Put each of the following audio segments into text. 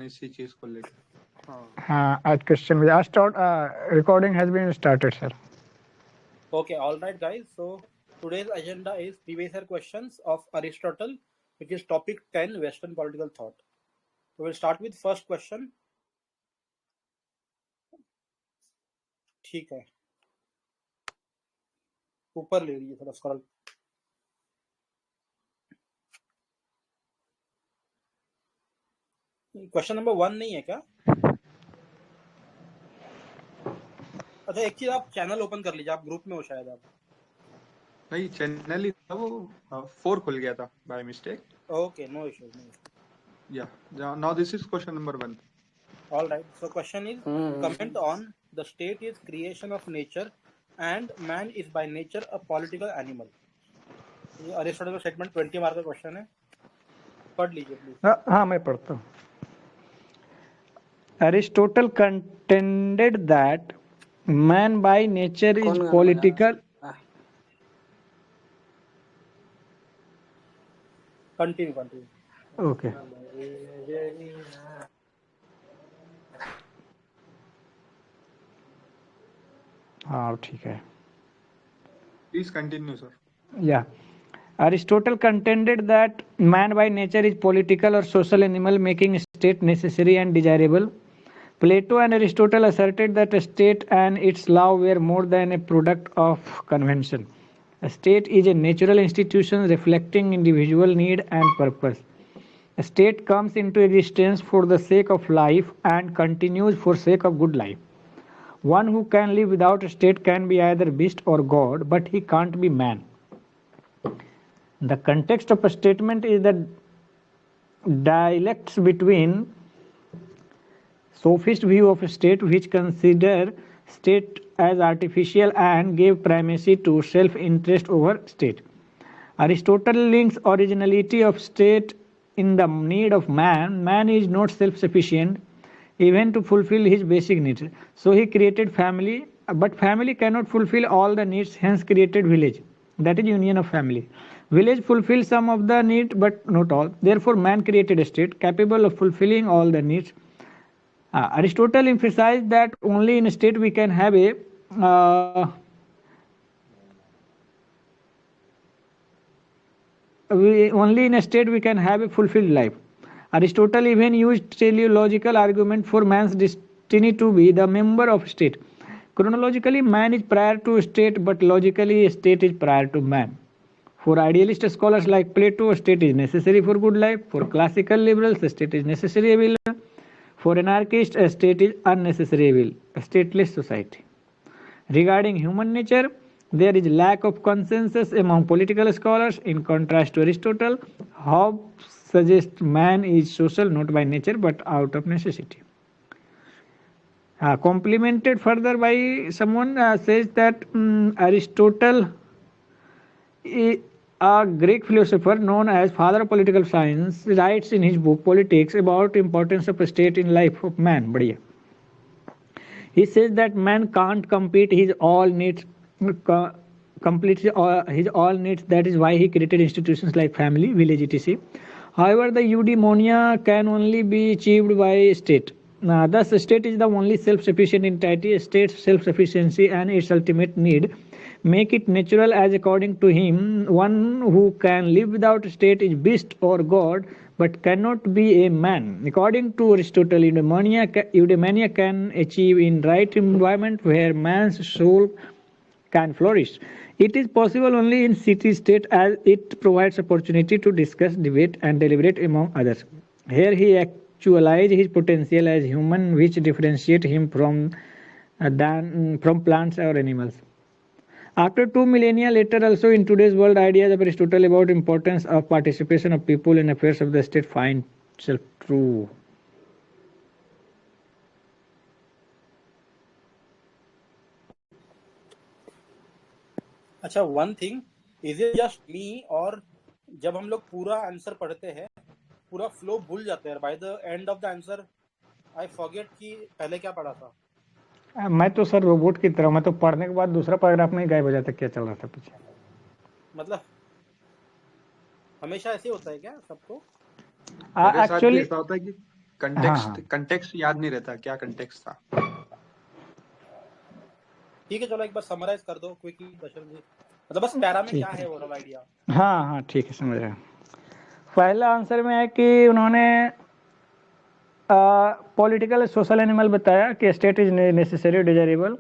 इसी चीज को लेकर। हाँ, आज क्वेश्चन भी start recording has been started, sir. Okay, all right, guys. So today's agenda is previous year questions of Aristotle, which is topic 10, Western political thought. So we'll start with first question. ठीक है, ऊपर ले लीजिए थोड़ा scroll. Question number 1 नहीं है क्या? अच्छा, एक चीज आप चैनल ओपन कर लीजिए, आप ग्रुप में हो शायद आप। नहीं, चैनल ही था वो, 4 खुल गया था by mistake. Okay, no issue, no issue. Yeah, now this is question number 1. All right. So question is comment on the state is creation of nature and man is by nature a political animal. ये Aristotle का statement 20 mark का question है, पढ़ लीजिए please. हाँ, मैं पढ़ता हूँ। Aristotle contended that man by nature is political. Continue. Okay. हाँ, ठीक है। Please continue, sir. Yeah. Aristotle contended that man by nature is political or social animal, making state necessary and desirable. Plato and Aristotle asserted that a state and its law were more than a product of convention. A state is a natural institution reflecting individual need and purpose. A state comes into existence for the sake of life and continues for sake of good life. One who can live without a state can be either beast or god, but he can't be man. The context of a statement is the dialectics between sophist view of a state, which consider state as artificial and gave primacy to self-interest over state. Aristotle links originality of state in the need of man. Man is not self-sufficient even to fulfill his basic needs. So he created family, but family cannot fulfill all the needs, hence created village. That is union of family. Village fulfills some of the needs but not all. Therefore man created a state capable of fulfilling all the needs. Aristotle emphasized that only in a state we can have a only in a state we can have a fulfilled life. Aristotle even used teleological argument for man's destiny to be the member of state. Chronologically, man is prior to state, but logically, a state is prior to man. For idealist scholars like Plato, a state is necessary for good life. For classical liberals, a state is necessary evil. For anarchists, a state is unnecessary evil, a stateless society. Regarding human nature, there is lack of consensus among political scholars. In contrast to Aristotle, Hobbes suggests man is social not by nature but out of necessity. Complemented further by someone says that Aristotle, a Greek philosopher known as father of political science, writes in his book Politics about importance of a state in life of man. Badhiya. He says that man can't complete his all needs. His all needs. That is why he created institutions like family, village, etc. However, the eudaimonia can only be achieved by state. Thus, state is the only self-sufficient entity. State's self-sufficiency and its ultimate need make it natural, as according to him, one who can live without state is beast or god, but cannot be a man. According to Aristotle, eudaimonia can achieve in right environment where man's soul can flourish. It is possible only in city-state, as it provides opportunity to discuss, debate, and deliberate among others. Here he actualizes his potential as human, which differentiates him from plants or animals. After 2 millennia later, also in today's world, ideas of Aristotle about importance of participation of people in affairs of the state find itself true. अच्छा, one thing, is it just me और जब हम लोग पूरा answer पढ़ते हैं पूरा flow भूल जाते हैं? By the end of the answer I forget कि पहले क्या पढ़ा था। मैं तो सर रोबोट की तरह, मैं तो पढ़ने के बाद दूसरा पैराग्राफ में गायब हो जाता क्या चल रहा था पीछे। मतलब हमेशा ऐसे होता है क्या सबको? मेरे साथ भी एक्चुअली ऐसा होता है कि कंटेक्स्ट याद नहीं रहता क्या कंटेक्स्ट था। ठीक है, चलो एक बार समराइज कर दो क्विकली दशरथ जी, मतलब बस पैरा में ठीक क्या है। है ओवरऑल आइडिया। हाँ हाँ ठीक है, समझ रहा हूँ। पहला आंसर में है कि उन्होंने पॉलिटिकल सोशल एनिमल बताया कि स्टेट इज नेसेसरी डिजायरेबल।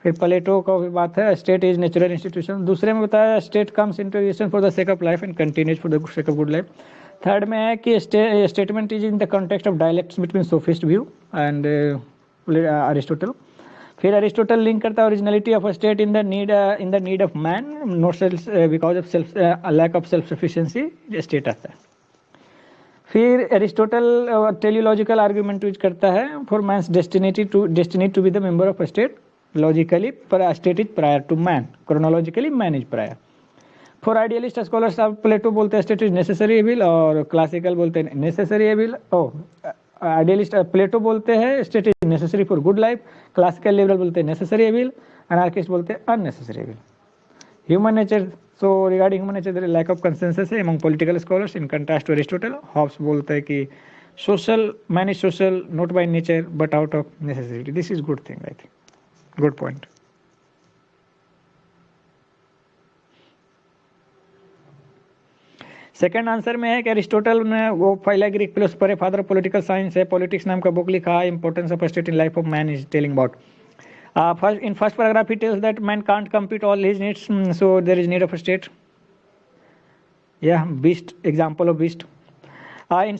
फिर प्लेटो का भी बात है, स्टेट इज नेचुरल इंस्टीट्यूशन। दूसरे में बताया state comes into existence for the sake of life and continues for the sake of good life. Third में है कि statement is in the context of dialects between sophist view and Aristotle. फिर Aristotle link करता है originality of a state in the need of man, not self because of self lack of self sufficiency state आता है। फिर Aristotle teleological argument use करता है for man's destiny to be the member of a state, logically state is prior to man, chronologically man is prior. For idealist scholars Plato बोलते हैं state is necessary evil, और classical बोलते हैं necessary evil. Idealist Plato बोलते हैं state is necessary for good life, classical liberal बोलते हैं necessary evil, anarchist बोलते हैं unnecessary evil. Human nature, so regarding human nature there is lack of consensus among political scholars in contrast to Aristotle. Hobbes बोलता है कि social man is social not by nature but out of necessity. This is good thing, I think. Good point. Second answer में है कि Aristotle ने वो पहला Greek philosopher है, फादर ऑफ पॉलिटिकल साइंस है, पॉलिटिक्स नाम का बुक लिखा है, importance of state in life of man is telling about. In first paragraph he tells that man can't complete all his needs, so there is need of a state. Yeah, beast, example of beast. In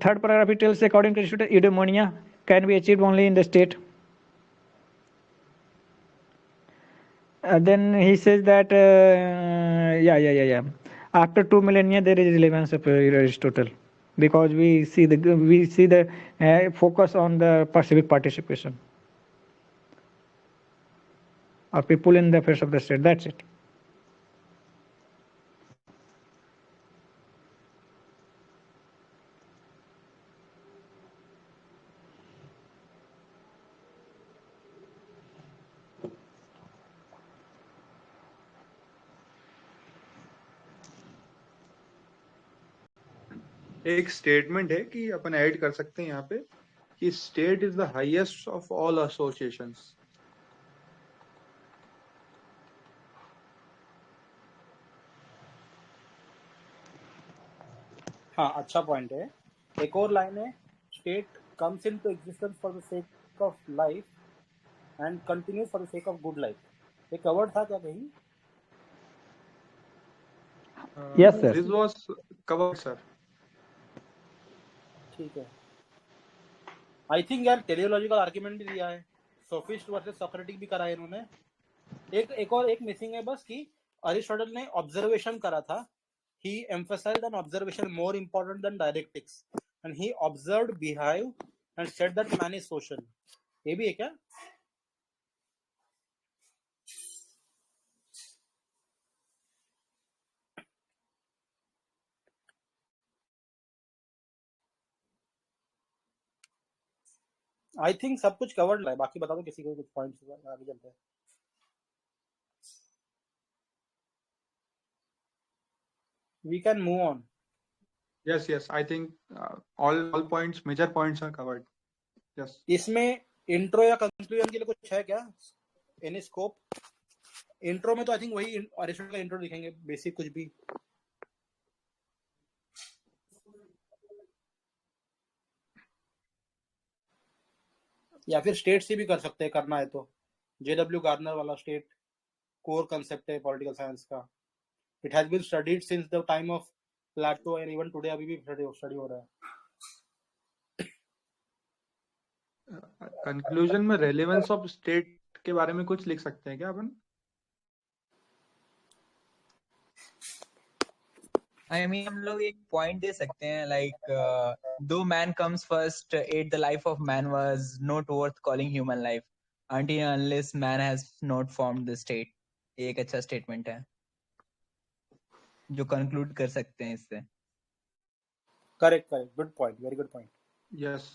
third paragraph he tells according to Aristotle eudaimonia can be achieved only in the state. Then he says that after 2 millennia there is relevance of Aristotle, because we see the focus on the civic participation of people in the affairs of the state. That's it. एक statement है कि अपन add कर सकते हैं यहाँ पे कि state is the highest of all associations. हाँ, अच्छा पॉइंट है। एक और लाइन है, state comes into existence for the sake of life and continues for the sake of good life. ये कवर्ड था क्या कहीं? Yes, sir. This was covered sir. ठीक है। आई थिंक यार टेलियोलॉजिकल आर्ग्यूमेंट भी दिया है, सोफिस्ट वर्सेस सोक्रेटिक भी करा है इन्होंने। एक मिसिंग है बस कि अरिस्टोटल ने ऑब्जर्वेशन करा था। He emphasized on observation more important than dialectics, and he observed, behaved, and said that man is social. ये भी है क्या? आई थिंक सब कुछ कवर्ड है, बाकी बता दो किसी को कुछ पॉइंट्स, आगे चलते हैं। We can move on. Yes, I think all points, major points are covered. Yes. इसमें इंट्रो या कंक्लूजन के लिए कुछ है क्या? Any scope? इंट्रो में तो आई थिंक वही अरिस्टोटल का इंट्रो लिखेंगे, बेसिक कुछ भी, या फिर स्टेट से भी कर सकते हैं करना है तो। जेडब्ल्यू गार्नर वाला स्टेट कोर कंसेप्ट है पॉलिटिकल साइंस का। It has been studied since the time of Plato and even today अभी भी स्टडी हो रहा है। कंक्लूजन में रेलेवेंस ऑफ स्टेट के बारे में कुछ लिख सकते हैं क्या अपन? आई मीन हम लोग एक पॉइंट दे सकते हैं लाइक दो man comes first at the life of man was not worth calling human life until unless man has not formed the state। ये एक अच्छा स्टेटमेंट है जो कंक्लूड कर सकते हैं इससे। Correct, good point, very good point. Yes.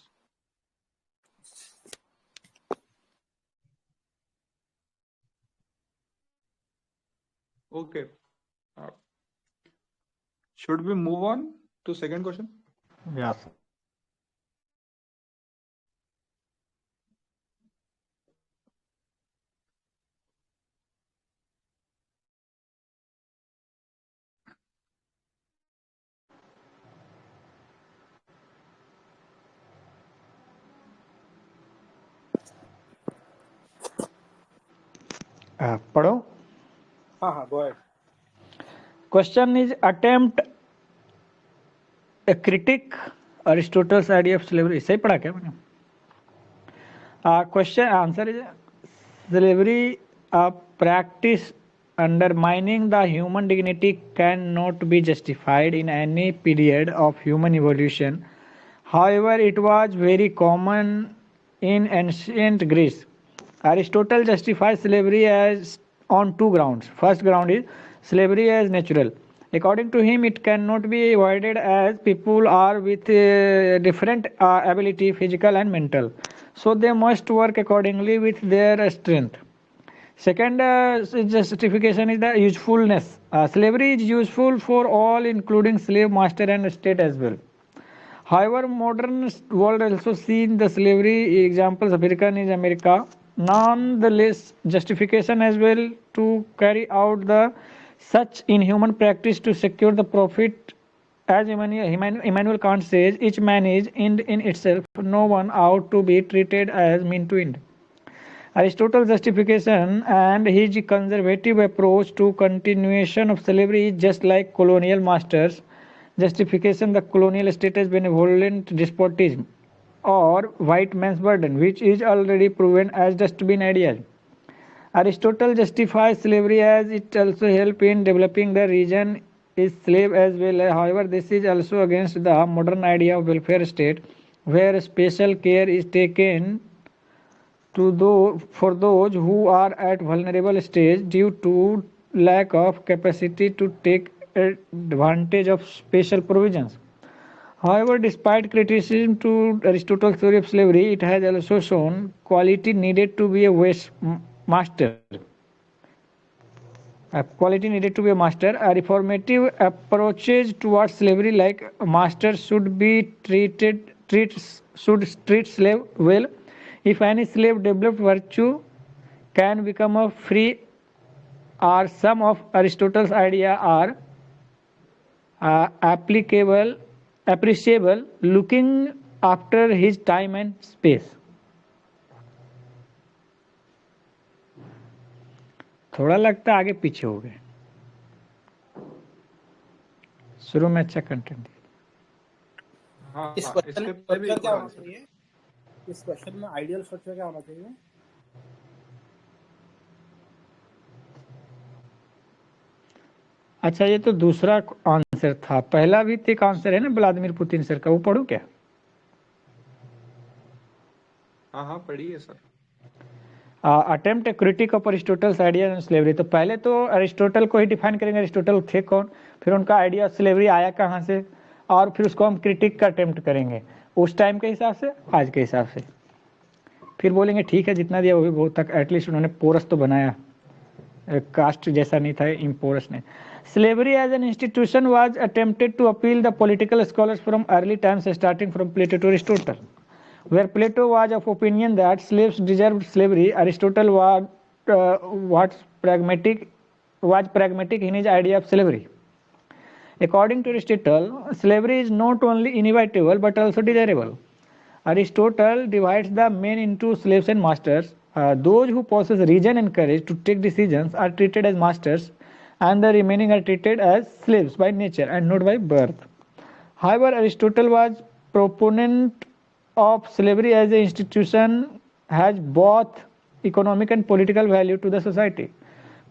Okay. Should we move on to second question? Yes. पढ़ो. हाँ, go ahead. Question is attempt a critic Aristotle's idea of slavery. सही पढ़ा क्या मैंने? Question answer is slavery, a practice undermining the human dignity, cannot be justified in any period of human evolution. However, it was very common in ancient Greece. Aristotle justifies slavery as on two grounds. First ground is slavery as natural. According to him, it cannot be avoided as people are with different ability, physical and mental. So they must work accordingly with their strength. Second justification is the usefulness. Slavery is useful for all, including slave master and state as well. However, modern world also seen the slavery examples. African is America. Nonetheless, justification as well to carry out the such inhuman practice to secure the profit. As Immanuel Kant says, each man is end in itself. No one ought to be treated as mean to end. Aristotle's justification and his conservative approach to continuation of slavery is just like colonial masters' justification. The colonial state has benevolent despotism or white man's burden, which is already proven as dustbin ideas. Aristotle justifies slavery as it also helped in developing the region is slave as well. However, this is also against the modern idea of welfare state, where special care is taken for those who are at vulnerable stage due to lack of capacity to take advantage of special provisions. However, despite criticism to Aristotle's theory of slavery, it has also shown quality needed to be a master. A quality needed to be a master. A reformative approaches towards slavery, like masters should treat slave well. If any slave developed virtue can become a free, or some of Aristotle's ideas are appreciable, looking after his time and space. थोड़ा लगता है आगे पीछे हो गए. शुरू में अच्छा कंटेंट दिया. हाँ, इस हाँ, क्वेश्चन इसके में पहले भी structure क्या एक होना चाहिए? इस क्वेश्चन में आइडियल स्ट्रक्चर क्या होना चाहिए? अच्छा, ये तो दूसरा आंसर था. पहला भी एक आंसर है ना व्लादिमीर पुतिन सर का, वो पढ़ूं क्या? हाँ, हाँ, पढ़िए sir. Attempt a critique of Aristotle's idea on slavery. तो पहले तो अरिस्टोटल को ही डिफाइन करेंगे, अरिस्टोटल थे कौन, फिर उनका आइडिया ऑफ स्लेवरी आया कहाँ से, और फिर उसको हम क्रिटिक का अटेम्प्ट करेंगे उस टाइम के हिसाब से, आज के हिसाब से. फिर बोलेंगे ठीक है जितना दिया वो भी बहुत तक, एटलीस्ट उन्होंने पोरस तो बनाया, कास्ट जैसा नहीं था इम्पोरस ने. Slavery as an institution was attempted to appeal the political scholars from early times, starting from Plato to Aristotle. Where Plato was of opinion that slaves deserved slavery, Aristotle was pragmatic in his idea of slavery. According to Aristotle, slavery is not only inevitable but also desirable. Aristotle divides the men into slaves and masters. Those who possess reason and courage to take decisions are treated as masters, and the remaining are treated as slaves by nature and not by birth. However, Aristotle was proponent of slavery as an institution, has both economic and political value to the society.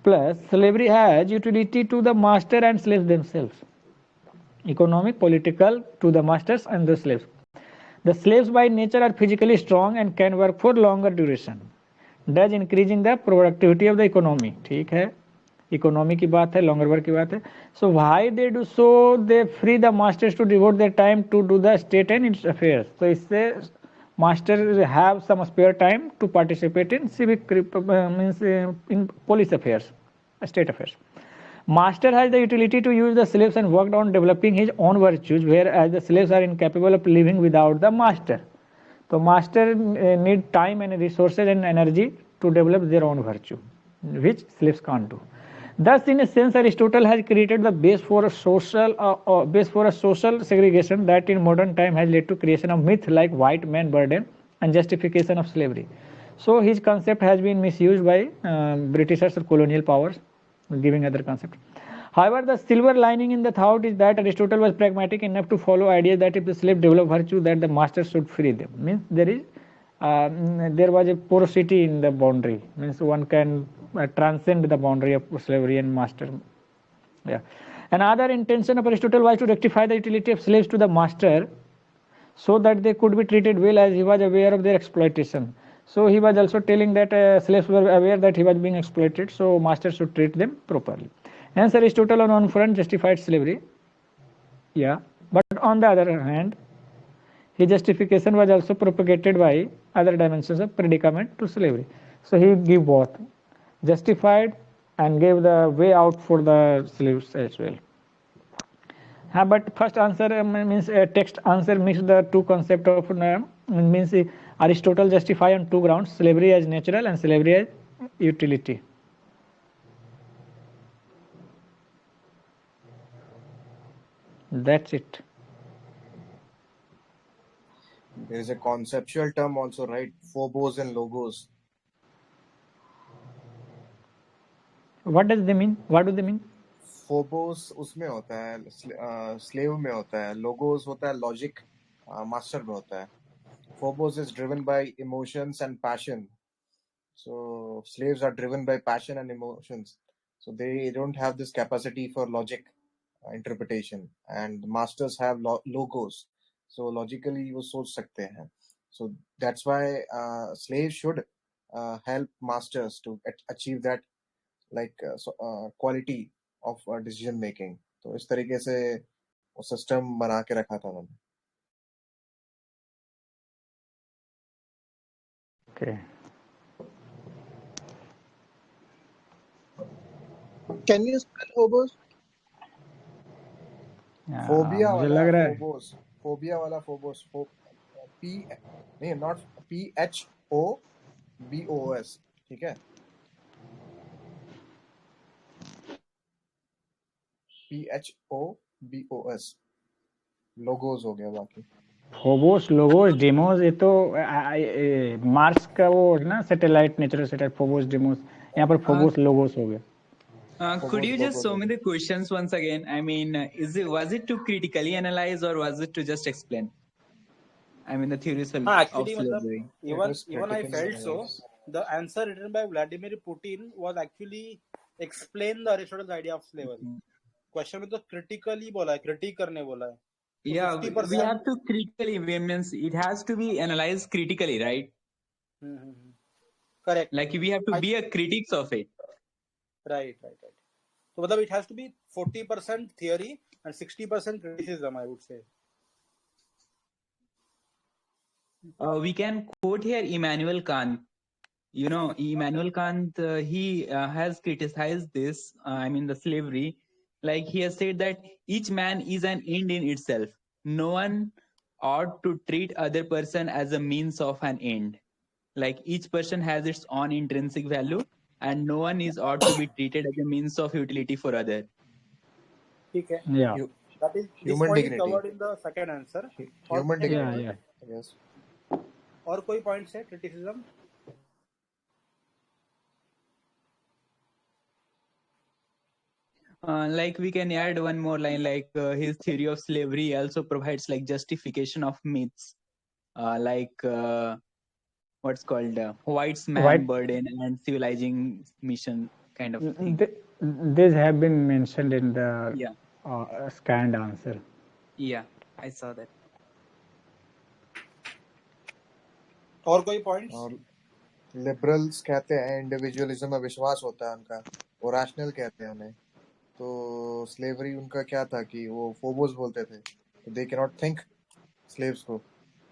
Plus, slavery has utility to the master and slaves themselves. Economic, political to the masters and the slaves. The slaves by nature are physically strong and can work for longer duration, thus increasing the productivity of the economy. ठीक है, economy की बात है, longer work की बात है. So why they do so, they free the masters to devote their time to do the state and its affairs. तो इससे master have some spare time to participate in civic means in police affairs, state affairs. Master has the utility to use the slaves and worked on developing his own virtues, whereas the slaves are incapable of living without the master. So master need time and resources and energy to develop their own virtue, which slaves can't do. Thus, in a sense, Aristotle has created the base for a social segregation that in modern time has led to creation of myth like white man burden and justification of slavery. So his concept has been misused by Britishers or colonial powers, giving other concept. However, the silver lining in the thought is that Aristotle was pragmatic enough to follow idea that if the slave develop virtue, that the master should free them. Means there was a porosity in the boundary. Means one can transcend the boundary of slavery and master. Yeah. Another intention of Aristotle was to rectify the utility of slaves to the master, so that they could be treated well, as he was aware of their exploitation. So he was also telling that slaves were aware that he was being exploited, so masters should treat them properly. Hence Aristotle on one front justified slavery, yeah, but on the other hand, his justification was also propagated by other dimensions of predicament to slavery. So he gave both, justified and gave the way out for the slaves as well. But first answer means text answer mix the two concept of means Aristotle justify on two grounds: slavery as natural and slavery as utility. That's it. There is a conceptual term also, right? Phobos and logos. What does they mean? What do they mean? Phobos उसमें होता है, slave में होता है. Logos होता है logic, master में होता है. Phobos is driven by emotions and passion. So slaves are driven by passion and emotions. So they don't have this capacity for logic interpretation. And masters have logos. So logically वो सोच सकते हैं. So that's why slaves should help masters to achieve that quality of decision making. तो इस तरीके से वो system बना के रखा था उन्होंने. Okay. Can you spell hobos? Phobia मुझे वाला लग रहा है फोबोस, फोबिया वाला फोबोस, पी नहीं, नॉट PHOBOS, ठीक है. PHOBOS लोगोस हो गया. बाकी फोबोस लोगोस डेमोस ये तो मार्स का वो है ना, satellite, natural satellite, Phobos demos. यहाँ पर फोबोस लोगोस हो गया. Could you just show me the questions once again? I mean, was it to critically analyze or was it to just explain? I mean, the theories of Actually, slavery. even I felt so. The answer written by Vladimir Putin was actually explain the Aristotle's idea of slavery. Question में तो critically बोला है, critique करने बोला है. So Yeah, 50%, we have to critically, means it has to be analyzed critically, right? correct. Like we have to be a critics of it. Right. So मतलब it has to be 40% theory and 60% criticism, I would say. We can quote here Immanuel Kant. You know, Immanuel Kant, he has criticized this, I mean, the slavery. Like he has said that each man is an end in itself. No one ought to treat other person as a means of an end. Like each person has its own intrinsic value and no one is ought to be treated as a means of utility for other. ठीक है. Yeah. That is Human this point dignity. is covered in the second answer. Human dignity. Yeah. Yes. और कोई points है criticism? Like we can add one more line, like his theory of slavery also provides like justification of myths, what's called white's man burden and civilizing mission kind of thing. These have been mentioned in the scanned answer. Yeah, I saw that. और कोई points? और liberals कहते हैं individualism में विश्वास होता है उनका, वो रैशनल कहते हैं उन्हें. तो स्लेवरी उनका क्या था कि वो फोबोस बोलते थे, तो they can not think slaves को.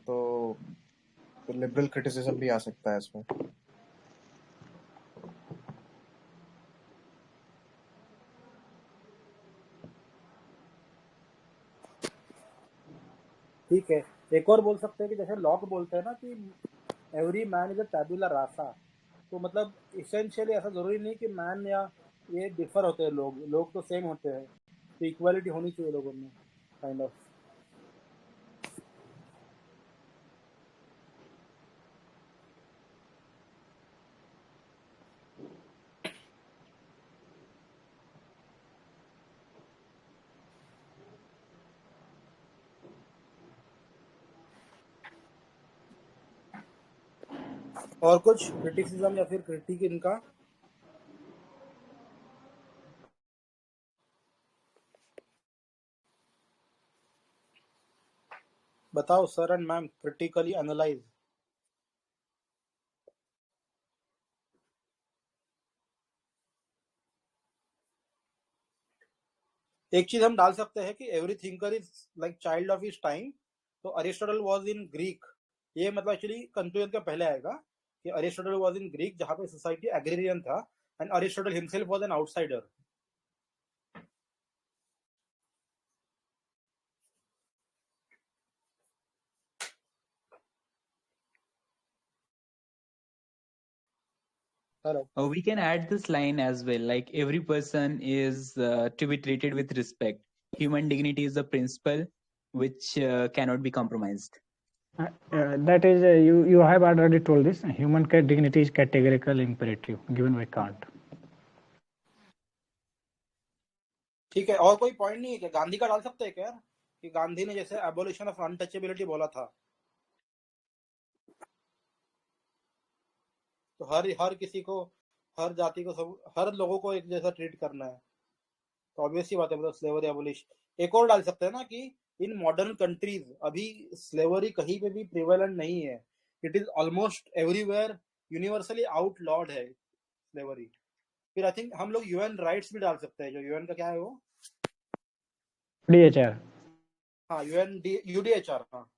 तो लिबरल क्रिटिसिज्म भी आ सकता है इसमें. ठीक है. एक और बोल सकते हैं कि जैसे लॉक बोलते हैं ना कि एवरी मैन इज अ टैबुला रासा. तो मतलब इसेंशियली ऐसा जरूरी नहीं कि मैन या ये डिफर होते हैं, लोग तो सेम होते हैं. तो इक्वालिटी होनी चाहिए लोगों में, काइंड ऑफ. और कुछ क्रिटिसिज्म या फिर क्रिटिक इनका? बताओ sir and ma'am, critically analyse. एक चीज हम डाल सकते हैं कि every thinker is like child of his time. तो अरिस्टोटल वाज इन ग्रीक, ये मतलब एक्चुअली कंक्लूजन के पहले आएगा कि अरिस्टोटल वाज इन ग्रीक, जहां पे सोसाइटी एग्रेरियन था, and Aristotle himself was an outsider. Hello. We can add this line as well, like every person is to be treated with respect. Human dignity is a principle which cannot be compromised. That is, you have already told this. Human dignity is categorical imperative given by Kant. ठीक है, और कोई point नहीं है क्या? गांधी का डाल सकते हैं क्या यार, कि गांधी ने जैसे एबोलिशन ऑफ अनटचेबिलिटी बोला था, तो हर किसी को, हर जाति को, सब हर लोगों को एक जैसा ट्रीट करना है, तो ऑब्वियसली बात है, मतलब स्लेवरी एबोलिशन। एक और डाल सकते हैं ना कि इन मॉडर्न कंट्रीज अभी स्लेवरी कहीं पे भी प्रिवेलेंट नहीं है, it is almost everywhere universally outlawed है स्लेवरी। फिर आई थिंक हम लोग यूएन राइट्स भी डाल सकते हैं, जो यूएन का क्या है वो, DHR। हाँ यूएन यूडीएचआर, हाँ।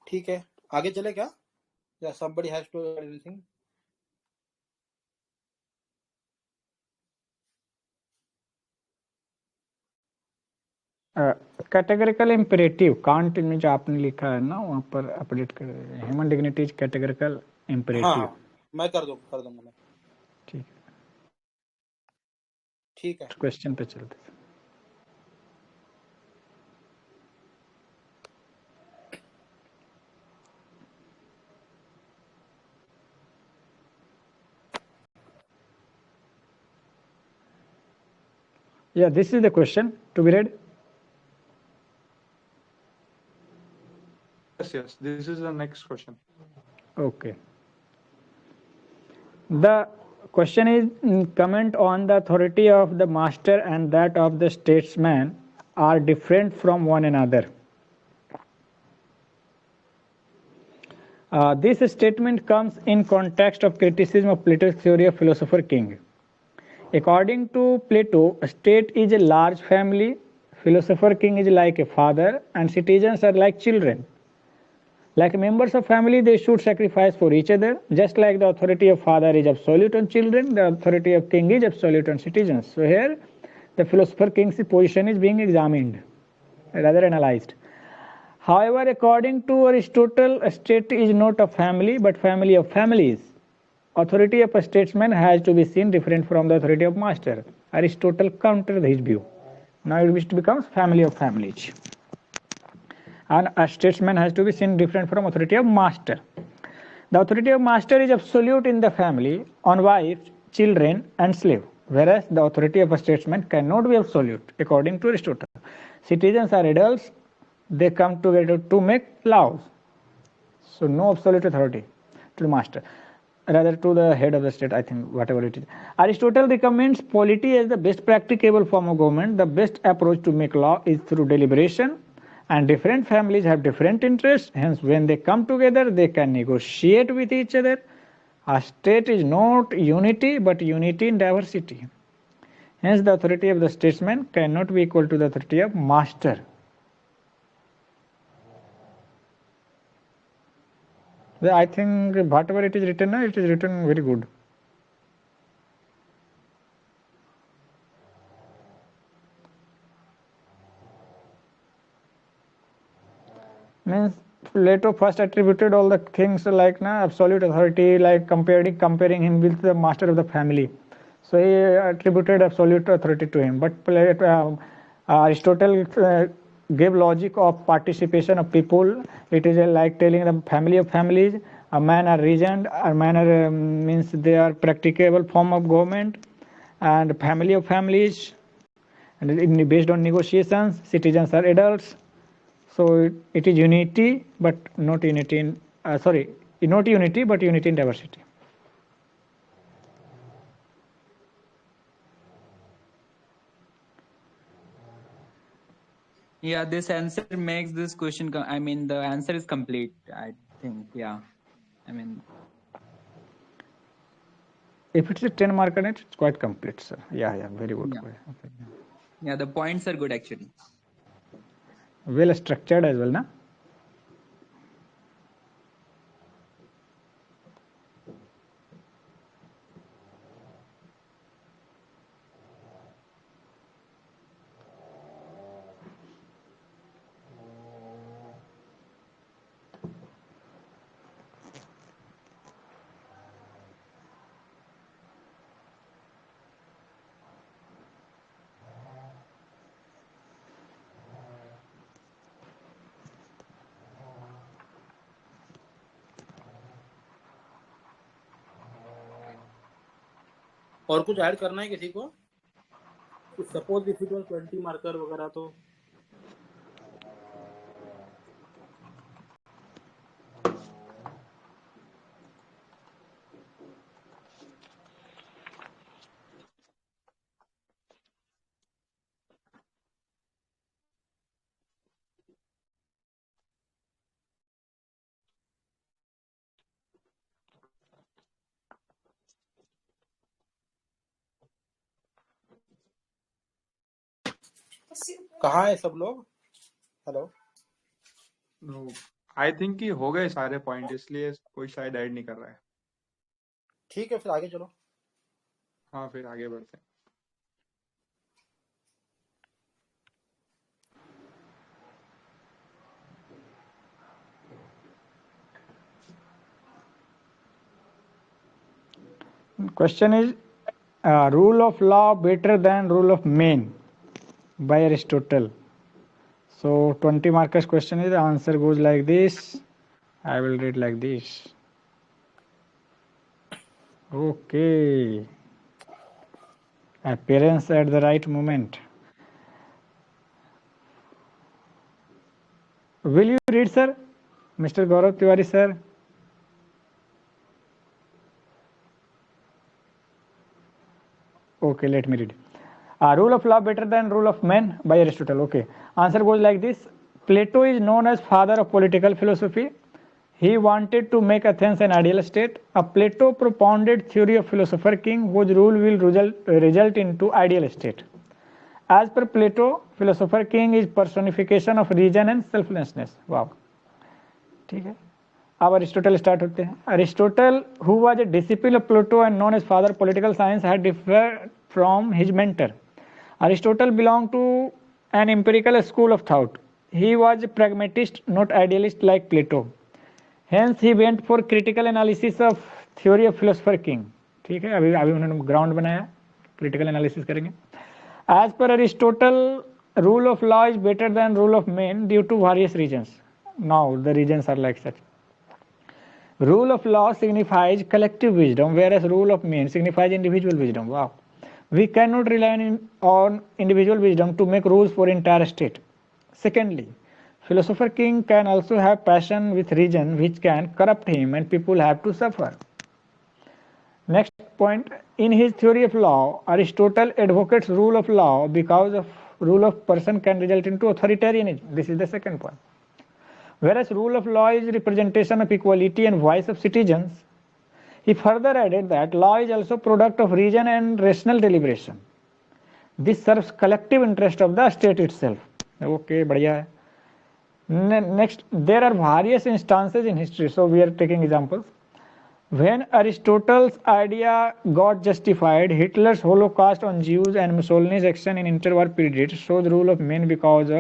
ठीक है, आगे चले क्या, या somebody has to add anything? Categorical imperative can't में जो आपने लिखा है ना, वहाँ पर अपडेट कर, human dignity is categorical imperative. हाँ, मैं कर दूंगा मैं। ठीक ठीक है, क्वेश्चन पे चलते हैं। Yeah, this is the question to be read. Yes, this is the next question. Okay. The question is, comment on the authority of the master and that of the statesman are different from one another. This statement comes in context of criticism of Plato's theory of philosopher king. According to Plato, a state is a large family, philosopher king is like a father, and citizens are like children. Like members of family, they should sacrifice for each other. Just like the authority of father is absolute on children, the authority of king is absolute on citizens. So here, the philosopher king's position is being examined, rather analyzed. However, according to Aristotle, a state is not a family, but family of families. Authority of a statesman has to be seen different from the authority of master. Aristotle countered his view. Now it becomes family of families. And a statesman has to be seen different from authority of master. The authority of master is absolute in the family, on wife, children, and slave, whereas the authority of a statesman cannot be absolute, according to Aristotle. Citizens are adults, they come together to make laws. So no absolute authority to the master, rather to the head of the state, I think, whatever it is. Aristotle recommends polity as the best practicable form of government. The best approach to make law is through deliberation, and different families have different interests. Hence, when they come together, they can negotiate with each other. A state is not unity, but unity in diversity. Hence, the authority of the statesman cannot be equal to the authority of master. I think whatever it is written, it is written very good. Means Plato first attributed all the things like absolute authority, like comparing him with the master of the family. So he attributed absolute authority to him. But Aristotle gave logic of participation of people. It is like telling the family of families. A man are regent. A man are, means they are practicable form of government, and family of families. And based on negotiations, citizens are adults. So it is unity, but not unity in not unity, but unity in diversity. Yeah, this answer makes this question. I mean, the answer is complete. I think. Yeah. I mean, if it's a 10 marker, it's quite complete, sir. Yeah, very good. Yeah. Yeah, the points are good actually. Well structured as well, na? और कुछ add करना है किसी को? Suppose if it was 20 marker वगैरह तो कहाँ है सब लोग? हेलो, आई थिंक कि हो गए सारे पॉइंट, इसलिए कोई शायद ऐड नहीं कर रहा है. ठीक है, फिर आगे चलो. हाँ, फिर आगे बढ़ते हैं. Question is rule of law better than rule of men by Aristotle. So 20 markers question is, the answer goes like this. I will read like this. Okay. Appearance at the right moment. Will you read, sir? Mr. Gaurav Tiwari, sir. Okay, let me read. Rule of law better than rule of men by Aristotle. Okay. Answer goes like this. Plato is known as father of political philosophy. He wanted to make Athens an ideal state. Plato propounded theory of philosopher king whose rule will result into ideal state. As per Plato, philosopher king is personification of reason and selflessness. Wow. ठीक है. अब Aristotle start होते हैं. Aristotle, who was a disciple of Plato and known as father of political science, had differed from his mentor. Aristotle belonged to an empirical school of thought. He was a pragmatist, not idealist like Plato. Hence, he went for critical analysis of theory of philosopher king. ठीक है, अभी उन्होंने ground बनाया, critical analysis करेंगे. As per Aristotle, rule of law is better than rule of men due to various reasons. Now, the reasons are like such. Rule of law signifies collective wisdom, whereas rule of men signifies individual wisdom. Wow. We cannot rely on individual wisdom to make rules for entire state. Secondly, philosopher king can also have passion with reason which can corrupt him and people have to suffer. Next point, in his theory of law, Aristotle advocates rule of law because of rule of person can result into authoritarianism. This is the second point. Whereas rule of law is representation of equality and voice of citizens, he further added that law is also product of reason and rational deliberation. This serves collective interest of the state itself. Okay, बढ़िया है. Next, there are various instances in history. So we are taking examples. When Aristotle's idea got justified, Hitler's Holocaust on Jews and Mussolini's action in interwar period shows rule of men becomes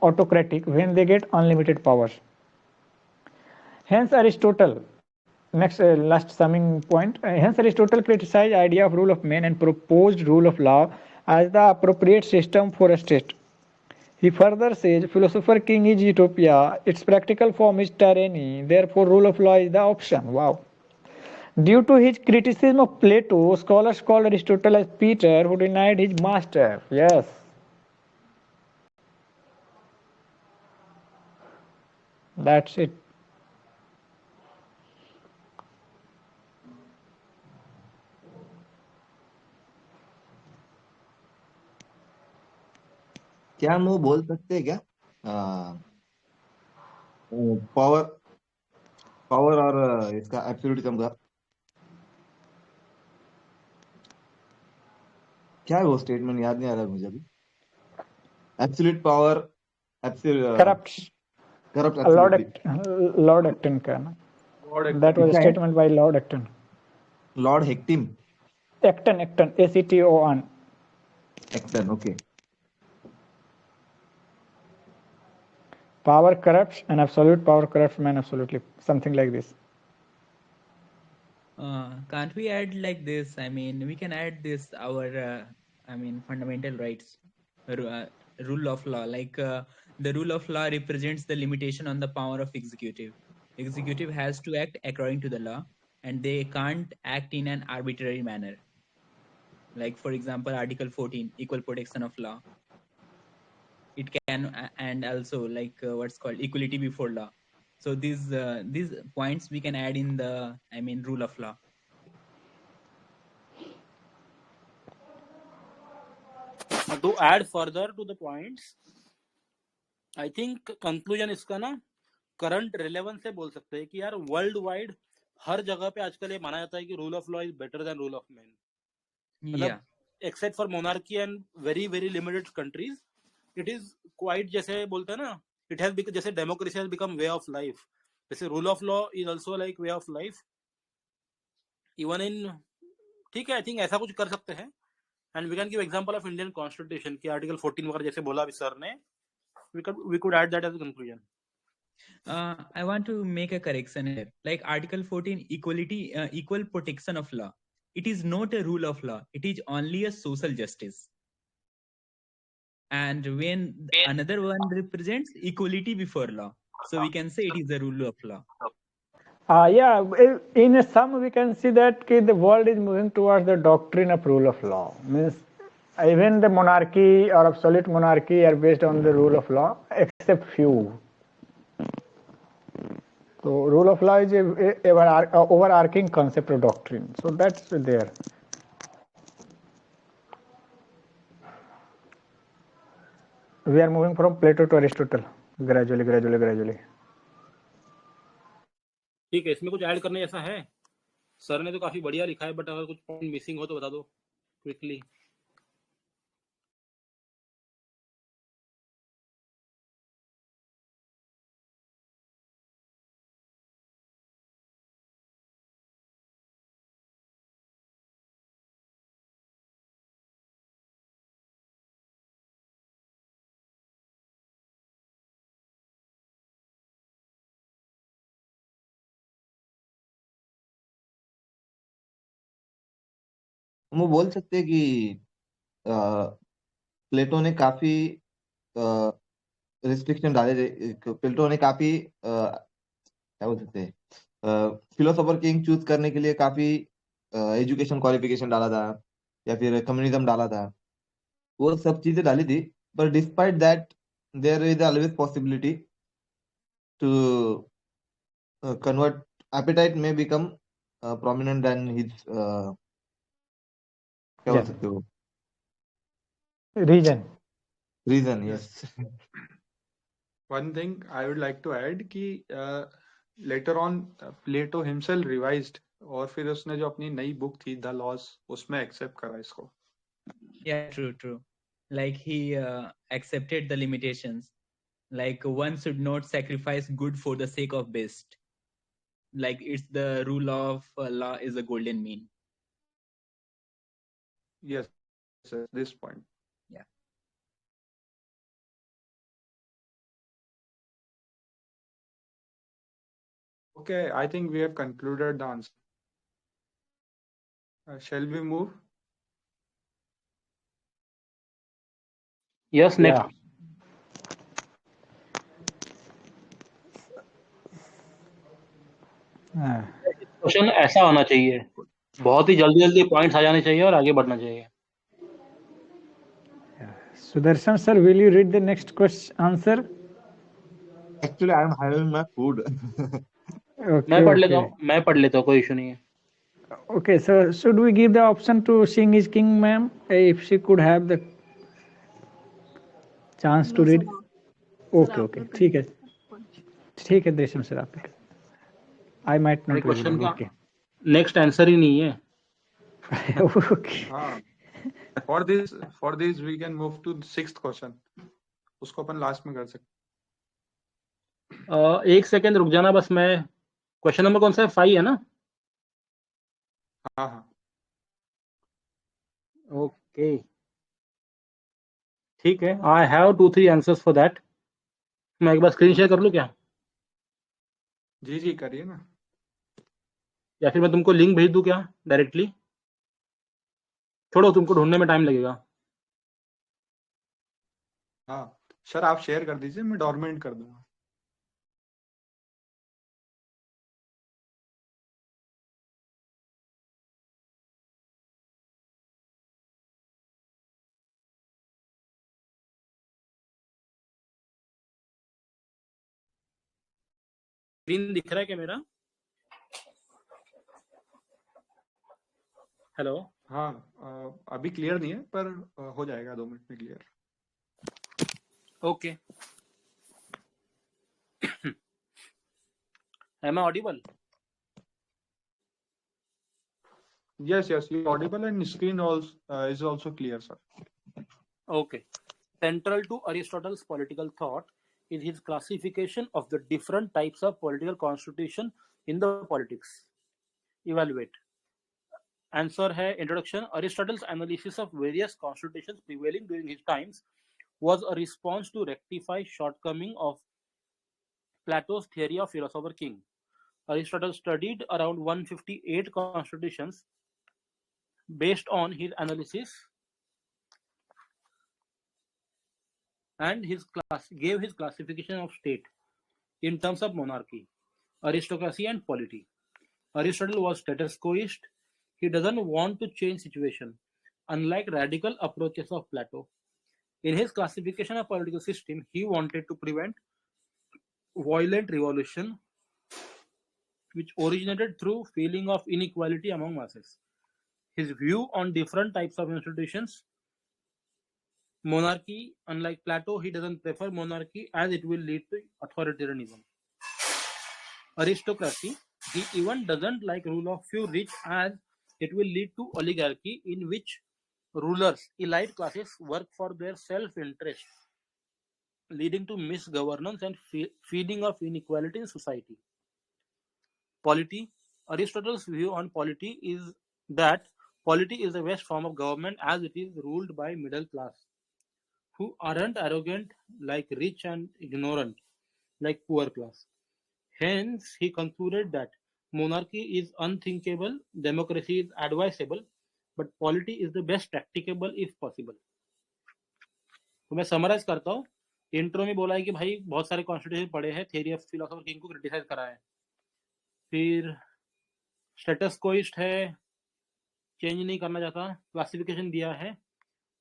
autocratic when they get unlimited powers. Hence, Aristotle Next, last summing point. Hence, Aristotle criticized idea of rule of man and proposed rule of law as the appropriate system for a state. He further says, philosopher king is utopia, its practical form is tyranny, therefore rule of law is the option. Wow. Due to his criticism of Plato, scholars called Aristotle as Peter, who denied his master. Yes. That's it. क्या हम वो बोल सकते हैं क्या power power और इसका absolutism का क्या है वो स्टेटमेंट याद नहीं आ रहा मुझे अभी absolute power Corrupts. corrupt Lord, absolutely Lord Acton का ना. Lord That was a क्या है statement by Lord Acton. Lord हेक्टिम Acton, Acton. Acton okay Power corrupts and absolute power corrupts man absolutely. Something like this. Can't we add like this? I mean, we can add this our fundamental rights, rule of law. Like the rule of law represents the limitation on the power of executive. Executive has to act according to the law, and they can't act in an arbitrary manner. Like for example, Article 14, equal protection of law. It can and also like what's called equality before law. So these points we can add in the rule of law. To add further to the points, I think conclusion इसका ना current relevance से बोल सकते हैं कि यार world wide हर जगह पे आजकल ये माना जाता है कि rule of law is better than rule of man. मतलब except for monarchy and very very limited countries it is quite जैसे बोलते हैं ना, इट हैज जैसे democracy has become way of life, जैसे rule of law is also like way of life even in. ठीक है, I think ऐसा कुछ कर सकते हैं. And we can give example of Indian constitution की आर्टिकल 14 वगैरह जैसे बोला अभी सर ने. we could add that as a conclusion. I want to make a correction here. Like Article 14, equality, equal protection of law. It is not a rule of law. It is only a social justice. And when another one represents equality before law, so we can say it is a rule of law. In a sum, we can see that the world is moving towards the doctrine of rule of law. Means even the monarchy or absolute monarchy are based on the rule of law, except few. So rule of law is a overarching concept of doctrine. So that's there. We are moving from Plato to Aristotle gradually. ठीक है, इसमें कुछ add करने जैसा है? Sir ने तो काफी बढ़िया लिखा है, बट अगर कुछ पॉइंट मिसिंग हो तो बता दो क्विकली. हम वो बोल सकते हैं कि प्लेटो ने काफी रिस्ट्रिक्शन डाले प्लेटो ने काफी क्या बोल सकते हैं फिलोसोफर किंग चूज करने के लिए काफी एजुकेशन क्वालिफिकेशन डाला था या फिर कम्युनिज्म डाला था, वो सब चीजें डाली थी. पर despite that there is always possibility to convert appetite में बिकम प्रोमिनेंट देन हिज क्या बोल सकते हो reason. Yes. One thing I would like to add कि later on Plato himself revised और फिर उसने जो अपनी नई बुक थी द लॉज उसमें एक्सेप्ट करा इसको. Yeah, true. Like he accepted the limitations. Like one should not sacrifice good for the sake of best. Like it's the rule of law is a golden mean. Yes, this point. Yeah. Okay, I think we have concluded the answer. Shall we move? Yes, next. Question ऐसा होना चाहिए, बहुत ही जल्दी जल्दी points आ जाने चाहिए और आगे बढ़ना चाहिए. Sudarshan sir, will you read the next question answer? Actually, I am having my food. Okay, मैं पढ़ okay. लेता हूँ, कोई इशू नहीं है. Okay, so should we give the option to Singh is King, ma'am, if she could have the chance to read? Okay, okay, ठीक है, Drishyam sir आप. I might not be question able. का Okay. Next answer ही नहीं है. Okay. हाँ. For this we can move to the 6th question. उसको अपन last में कर सकते. एक सेकेंड रुक जाना बस. मैं क्वेश्चन नंबर कौन सा है? 5 है ना? हाँ हाँ. ओके, ठीक है. I have 2-3 answers for that. मैं एक बार स्क्रीन शेयर कर लूँ क्या, जी करिए ना. या फिर मैं तुमको लिंक भेज दूँ क्या डायरेक्टली? छोड़ो, तुमको ढूंढने में टाइम लगेगा. हाँ सर, आप शेयर कर दीजिए, मैं डॉर्मेंट कर दूंगा. स्क्रीन दिख रहा है क्या मेरा? हेलो. हाँ, अभी क्लियर नहीं है पर हो जाएगा 2 मिनट में clear. Okay. Am I audible? Yes, you're audible and screen also is also clear, sir. Okay. Central to Aristotle's political thought is his classification of the different types of political constitution in the politics. Evaluate. Answer है introduction. Aristotle's analysis of various constitutions prevailing during his times was a response to rectify shortcoming of Plato's theory of philosopher king. Aristotle studied around 158 constitutions. Based on his analysis and gave his classification of state in terms of monarchy, aristocracy and polity. Aristotle was status quoist. He doesn't want to change situation, unlike radical approaches of Plato. In his classification of political system, he wanted to prevent violent revolution which originated through feeling of inequality among masses. His view on different types of institutions, monarchy, unlike Plato, he doesn't prefer monarchy as it will lead to authoritarianism. Aristocracy, he even doesn't like rule of few rich as it will lead to oligarchy in which rulers, elite classes work for their self-interest, leading to misgovernance and feeding of inequality in society. Polity, Aristotle's view on polity is that polity is the best form of government as it is ruled by middle class, who aren't arrogant like rich and ignorant like poor class. Hence, he concluded that monarchy is unthinkable, democracy is advisable, but polity is the best practicable if possible. तो मैं summarise करता हूँ. Intro में बोला है कि भाई बहुत सारे कॉन्स्टिट्यूशन पढ़े हैं, थ्योरी ऑफ फिलोसोफर किंग को क्रिटिसाइज करा है. फिर स्टेटस कोइस्ट है, चेंज नहीं करना चाहता, क्लासिफिकेशन दिया है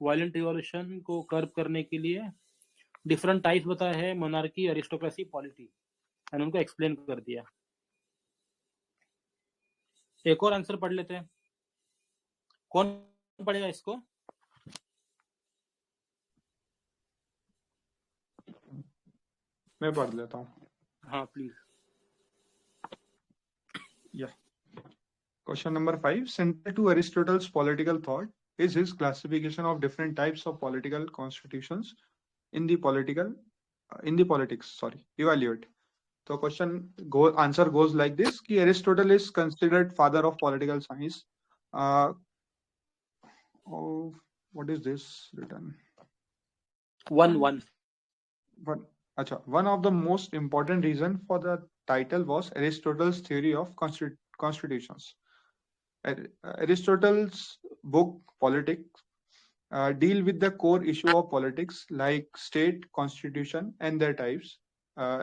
वायलेंट रिवॉल्यूशन को कर्व करने के लिए, डिफरेंट टाइप्स बताया है, मोनार्की, अरिस्टोक्रेसी, पॉलिटी, एंड उनको एक्सप्लेन कर दिया. एक और आंसर पढ़ लेते हैं. कौन पढ़ेगा इसको? मैं पढ़ लेता हूँ. हाँ please. Yeah. Question number 5. Central to Aristotle's political thought is his classification of different types of political constitutions in the politics. Evaluate. So answer goes like this: कि Aristotle is considered father of political science. What is this written? One. One of the most important reason for the title was Aristotle's Theory of Constitutions. Aristotle's book Politics deal with the core issue of politics like state, constitution and their types,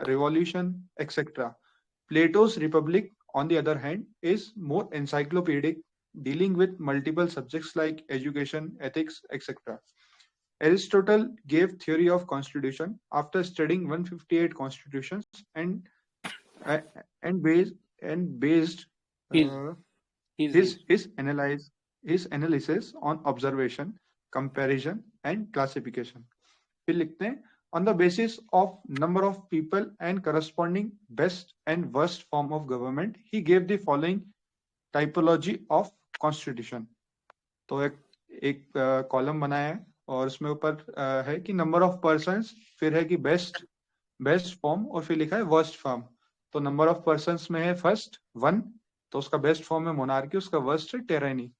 revolution, etc. Plato's Republic, on the other hand, is more encyclopedic, dealing with multiple subjects like education, ethics, etc. Aristotle gave theory of constitution after studying 158 constitutions and uh, based his analysis on observation, comparison and classification. फिर लिखते हैं on the basis of number of people and corresponding best and worst form of government, he gave the following typology of constitution. तो एक column बनाया है और उसमें ऊपर है कि नंबर ऑफ पर्सन्स, फिर है कि बेस्ट फॉर्म और फिर लिखा है वर्स्ट फॉर्म. तो नंबर ऑफ पर्सन्स में है फर्स्ट 1, तो उसका बेस्ट फॉर्म है मोनार्की, उसका वर्स्ट है टेरानी.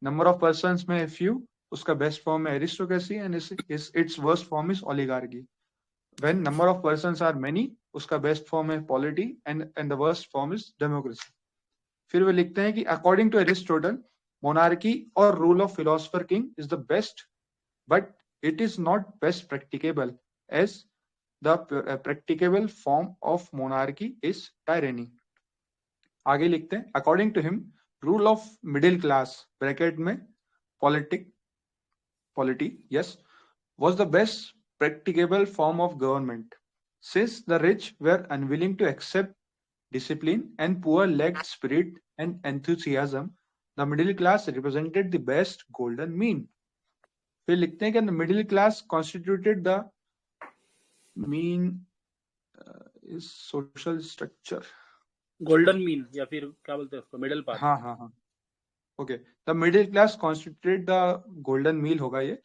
नंबर ऑफ पर्सन्स में है फ्यू, उसका बेस्ट फॉर्म है aristocracy and its worst form is oligarchy. When number of persons are many, उसका बेस्ट फॉर्म है polity and the worst form is democracy. फिर वे लिखते हैं कि according to Aristotle, monarchy or rule of philosopher king is the best, but it is not best practicable, as the practicable form of monarchy is tyranny. आगे लिखते हैं according to him, rule of middle class bracket में polity yes was the best practicable form of government, since the rich were unwilling to accept discipline and poor lacked spirit and enthusiasm. The middle class represented the best golden mean. फिर लिखते हैं कि the middle class constituted the mean is social structure. Golden mean या फिर क्या बोलते हैं उसको, मिडिल पाथ. हाँ okay. The middle class constituted the golden meal होगा ये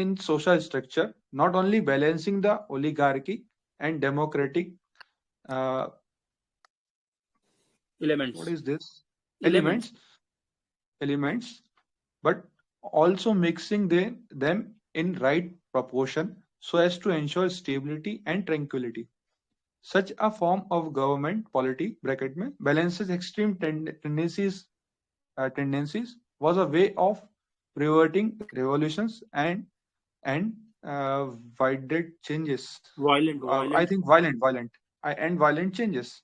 in social structure, not only balancing the oligarchy and democratic elements. What is this? Elements, but also mixing them in right proportion so as to ensure stability and tranquility. Such a form of government polity bracket में balances extreme tendencies was a way of preventing revolutions and violent changes. I think violent changes.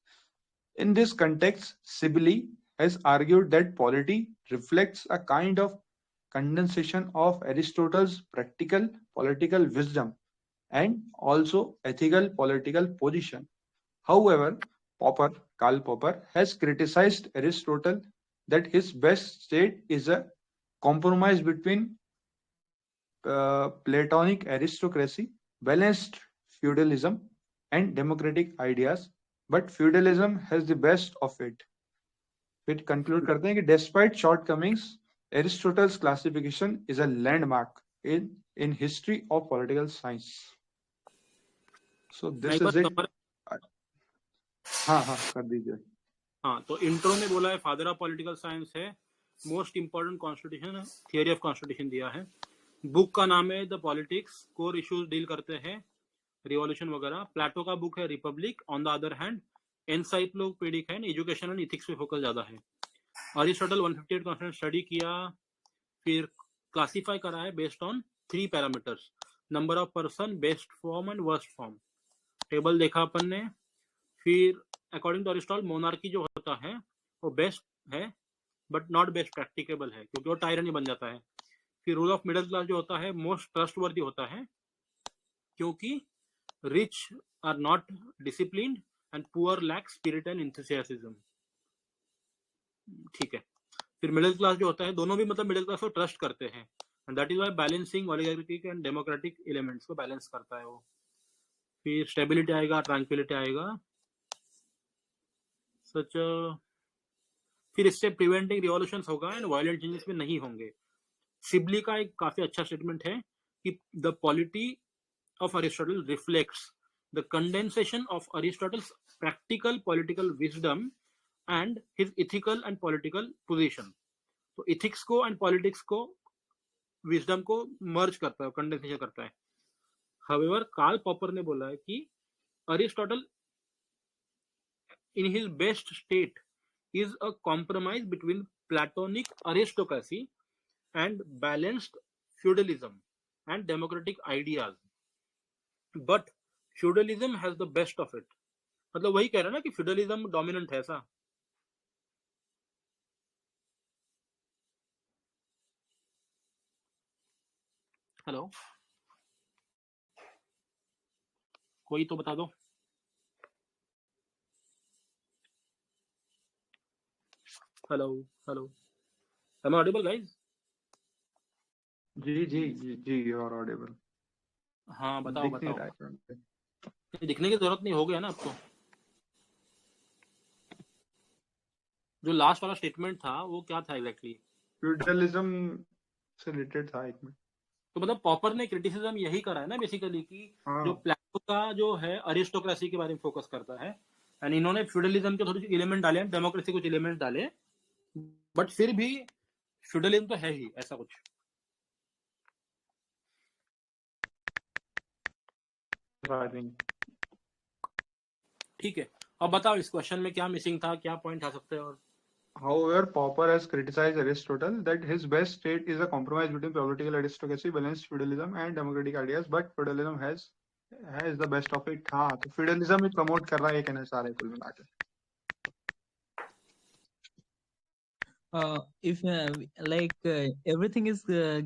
In this context, Sibylle has argued that polity reflects a kind of condensation of Aristotle's practical political wisdom and also ethical political position. However, Karl Popper has criticized Aristotle that his best state is a compromise between Platonic aristocracy, balanced feudalism, and democratic ideas, but feudalism has the best of it. फिर conclude करते हैं कि despite shortcomings, Aristotle's classification is a landmark in history of political science. So this is it. हाँ कर दीजिए. हाँ, तो intro में बोला है फादर ऑफ पॉलिटिकल साइंस है, most important constitution, theory of constitution दिया है. बुक का नाम है the politics, core issues deal करते हैं, रिवॉल्यूशन वगैरह. प्लेटो का बुक है Republic. On the other hand encyclopedic है, एजुकेशन एंड इथिक्स पे फोकस ज्यादा है. अरिस्टोटल 158 कॉन्स्टिट्यूशन स्टडी किया, फिर क्लासिफाई करा है based on 3 parameters, number of person, best form and worst form. Table देखा अपन ने. फिर अकॉर्डिंग टू अरिस्टोटल मोनार्की जो होता है वो बेस्ट है बट नॉट बेस्ट प्रैक्टिकेबल है, क्योंकि वो टायरनी बन जाता है. फिर रूल ऑफ मिडिल क्लास जो होता है मोस्ट ट्रस्टवर्दी होता है, क्योंकि rich are not disciplined and poor lack spirit and enthusiasm. ठीक है. फिर मिडिल क्लास जो होता है, दोनों भी मतलब मिडिल क्लास को ट्रस्ट करते हैं, and that is why balancing oligarchic and democratic elements को बैलेंस करता है वो. फिर स्टेबिलिटी आएगा, ट्रैंक्विलिटी आएगा, सच. फिर इससे प्रिवेंटिंग रिवॉल्यूशंस होगा एंड वायलेंट चेंजेस भी नहीं होंगे. सिबली का एक काफी अच्छा स्टेटमेंट है कि the polity of Aristotle reflects the condensation of Aristotle's practical political wisdom and his ethical and political position. तो इथिक्स को एंड पॉलिटिक्स को, विजडम को मर्ज करता है, कंडेंसेशन करता है. हाउएवर कार्ल पॉपर ने बोला है कि Aristotle in his best state is a compromise between Platonic aristocracy and balanced feudalism and democratic ideas. But feudalism has the best of it. मतलब वही कह रहा है ना कि feudalism dominant है ऐसा. हेलो, कोई तो बता दो. Hello hello, am I audible guys? जी जी जी जी, यू आर ऑडिबल. हाँ बताओ दिख नहीं बताओ. रहा है front पे. ये दिखने की जरूरत नहीं, हो गया ना अब तो. जो लास्ट वाला स्टेटमेंट था वो क्या था एग्जैक्टली? फ्यूडलिज्म से रिलेटेड था एक में. तो मतलब पॉपर ने क्रिटिसिज्म यही करा है ना बेसिकली कि जो हाँ प्लेटो का जो है अरिस्टोक्रेसी के बारे में फोकस करता है, एंड इन्होंने फ्यूडलिज्म के थोड़े एलिमेंट डाले, डेमोक्रेसी कुछ एलिमेंट डाले, बट फिर भी फ्यूडलिज्म तो है ही ऐसा कुछ. I think. ठीक है, अब बताओ इस क्वेश्चन में क्या मिसिंग था, क्या पॉइंट आ सकते हैं? और However, Popper has criticized Aristotle that his best state is a compromise between political aristocracy, balanced feudalism, and democratic ideas. But feudalism has the best of it. हाँ, तो feudalism ही promote कर रहा है, ये कहना चाह रहे हैं कुल मिला के. If everything is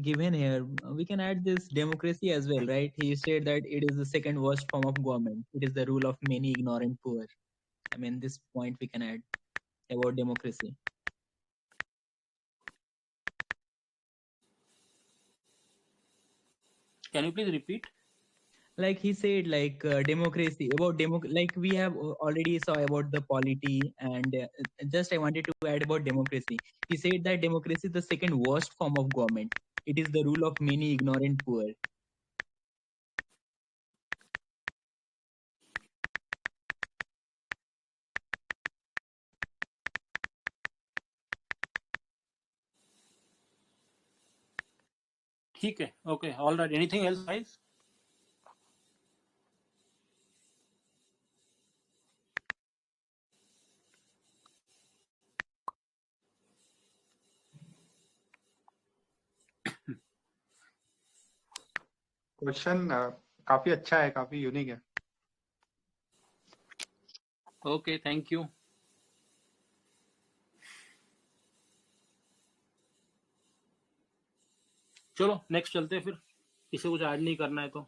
given here, we can add this democracy as well, right? He said that it is the second worst form of government. It is the rule of many ignorant poor. I mean, this point we can add about democracy. Can you please repeat? Like he said, democracy about like we have already saw about the polity, and just I wanted to add about democracy. He said that democracy is the second worst form of government. It is the rule of many ignorant poor. ठीक है, okay, all right. Anything else guys? Question काफी अच्छा है, काफी unique है. Okay, thank you. चलो next चलते हैं फिर, किसी कुछ ऐड नहीं करना है तो.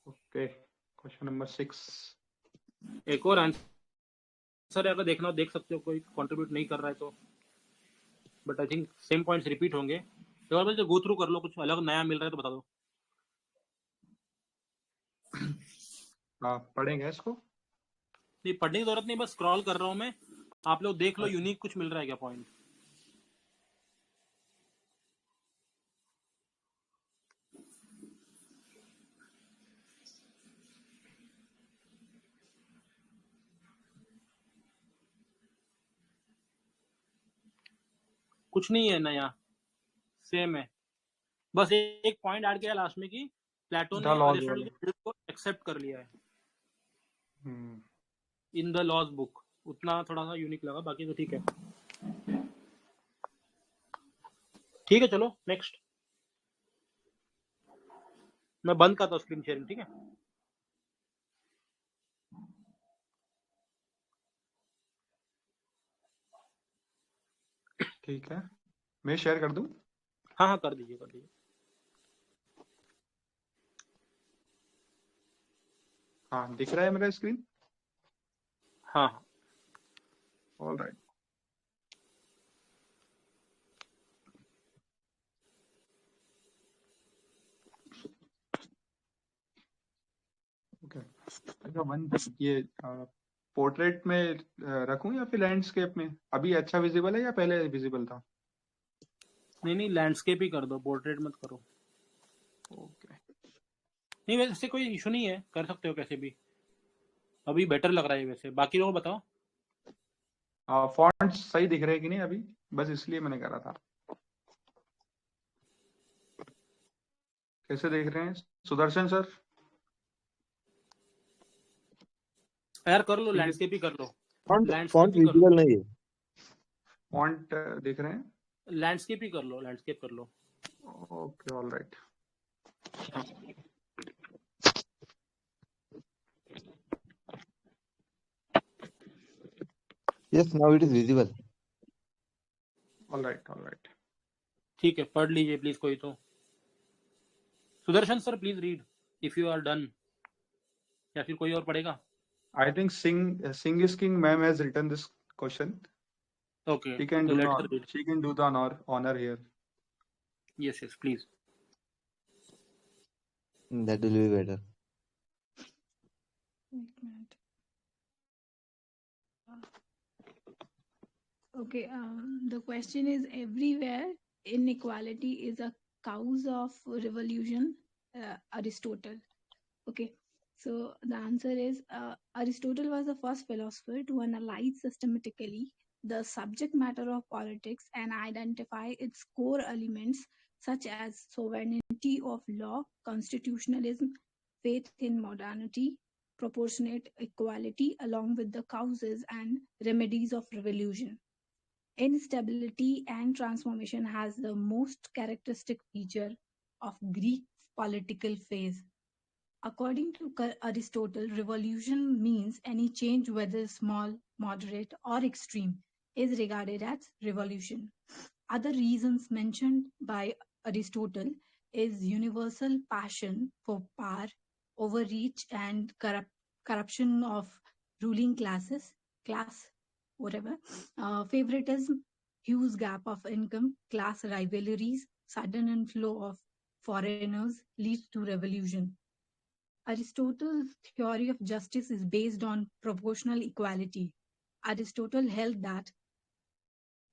Okay, question number 6. एक और आंसर अगर देखना हो देख सकते हो, कोई कंट्रीब्यूट नहीं कर रहा है तो. But I think same points repeat होंगे. एक बार मुझे गो थ्रू कर लो, कुछ अलग नया मिल रहा है तो बता दो. पढ़ेंगे इसको. नहीं, पढ़ने की जरूरत नहीं, बस स्क्रॉल कर रहा हूँ मैं. आप लोग देख लो यूनिक कुछ मिल रहा है क्या पॉइंट. कुछ नहीं है नया, सेम है. बस एक पॉइंट ऐड किया लास्ट में कि प्लेटो ने अरिस्टोटल के थ्योरी को एक्सेप्ट कर लिया है इन द लॉज बुक. उतना थोड़ा सा यूनिक लगा, बाकी तो ठीक है. ठीक है, चलो नेक्स्ट. मैं बंद करता हूँ स्क्रीन शेयरिंग. ठीक है, ठीक है, मैं शेयर कर दूं. हाँ हाँ, कर दीजिए कर दीजिए. हाँ, दिख रहा है मेरा स्क्रीन. हाँ हाँ, ऑल राइट. ओके, अच्छा वन, ये पोर्ट्रेट में रखूं या फिर लैंडस्केप में? अभी अच्छा विजिबल है या पहले विजिबल था? नहीं नहीं, लैंडस्केप ही कर दो, पोर्ट्रेट मत करो. ओके, नहीं वैसे कोई इशू नहीं है, कर सकते हो कैसे भी. अभी बेटर लग रहा है वैसे. बाकी लोग बताओ. फॉन्ट्स सही दिख रहे हैं कि नहीं अभी? बस इसलिए मैंने करा था. कैसे देख रहे हैं सुदर्शन सर? यार कर लो, लैंडस्केप ही कर लो, फॉन्ट लैंडस्केप ही कर लो, विजिबल नहीं है। फॉन्ट दिख रहे हैं? लैंडस्केप ही कर लो, लैंडस्केप कर लो। Okay, all right. Yes, now it is visible. All right. ठीक है, पढ़ लीजिए प्लीज कोई तो। Sudarshan sir please read if you are done, या फिर कोई और पढ़ेगा? I think Singh is King ma'am has written this question. Okay, She can तो do let the her read. she can do the honor here. Yes yes please. That will be better. Wait a minute. Okay, the question is, everywhere inequality is a cause of revolution, Aristotle. Okay, so the answer is Aristotle was the first philosopher to analyze systematically the subject matter of politics and identify its core elements such as sovereignty of law, constitutionalism, faith in modernity, proportionate equality, along with the causes and remedies of revolution. Instability and transformation has the most characteristic feature of Greek political phase. According to Aristotle, revolution means any change, whether small, moderate, or extreme, is regarded as revolution. Other reasons mentioned by Aristotle is universal passion for power, overreach, and corruption of ruling classes, whatever, favoritism, huge gap of income, class rivalries, sudden inflow of foreigners leads to revolution. Aristotle's theory of justice is based on proportional equality. Aristotle held that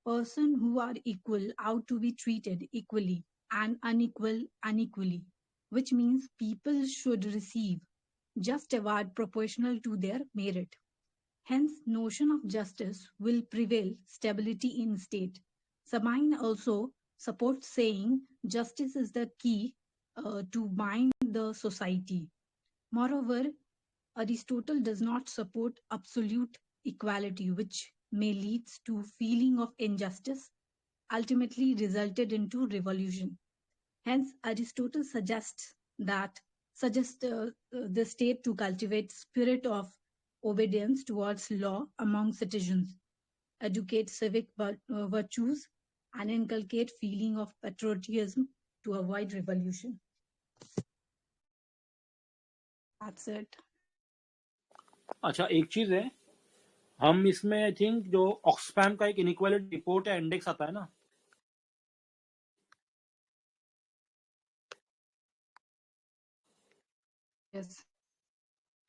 persons who are equal ought to be treated equally and unequal unequally, which means people should receive just award proportional to their merit. Hence, notion of justice will prevail stability in state. Sabine also supports saying justice is the key to bind the society. Moreover, Aristotle does not support absolute equality, which may lead to feeling of injustice, ultimately resulted into revolution. Hence, Aristotle suggests the state to cultivate spirit of obedience towards law among citizens, educate civic virtues, and inculcate feeling of patriotism to avoid revolution. That's it. अच्छा, एक चीज है, हम इसमें I think जो Oxfam का एक inequality report या इंडेक्स आता है ना, Yes.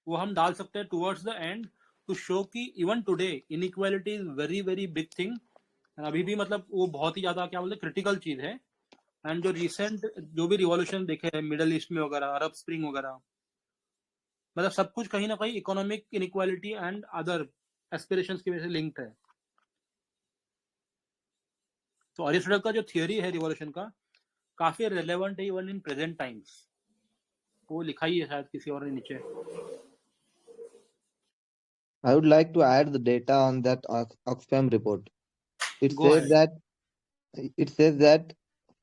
वो हम डाल सकते हैं towards the end to show कि even today inequality is very very big thing. अभी भी मतलब वो बहुत ही ज्यादा क्या बोलते क्रिटिकल चीज है। एंड जो रिसेंट जो भी रिवॉल्यूशन देखे हैं मिडल ईस्ट में वगैरह, अरब स्प्रिंग वगैरह, मतलब सब कुछ कहीं ना कहीं economic inequality and other aspirations की वजह से लिंक्ड है। तो अरिस्टोटल का जो थियोरी है रिवॉल्यूशन का काफी रिलेवेंट है इवन इन प्रेजेंट टाइम्स। वो लिखा ही है शायद किसी और ने नीचे। I would like to add the data on that Oxfam report. It Go says ahead. that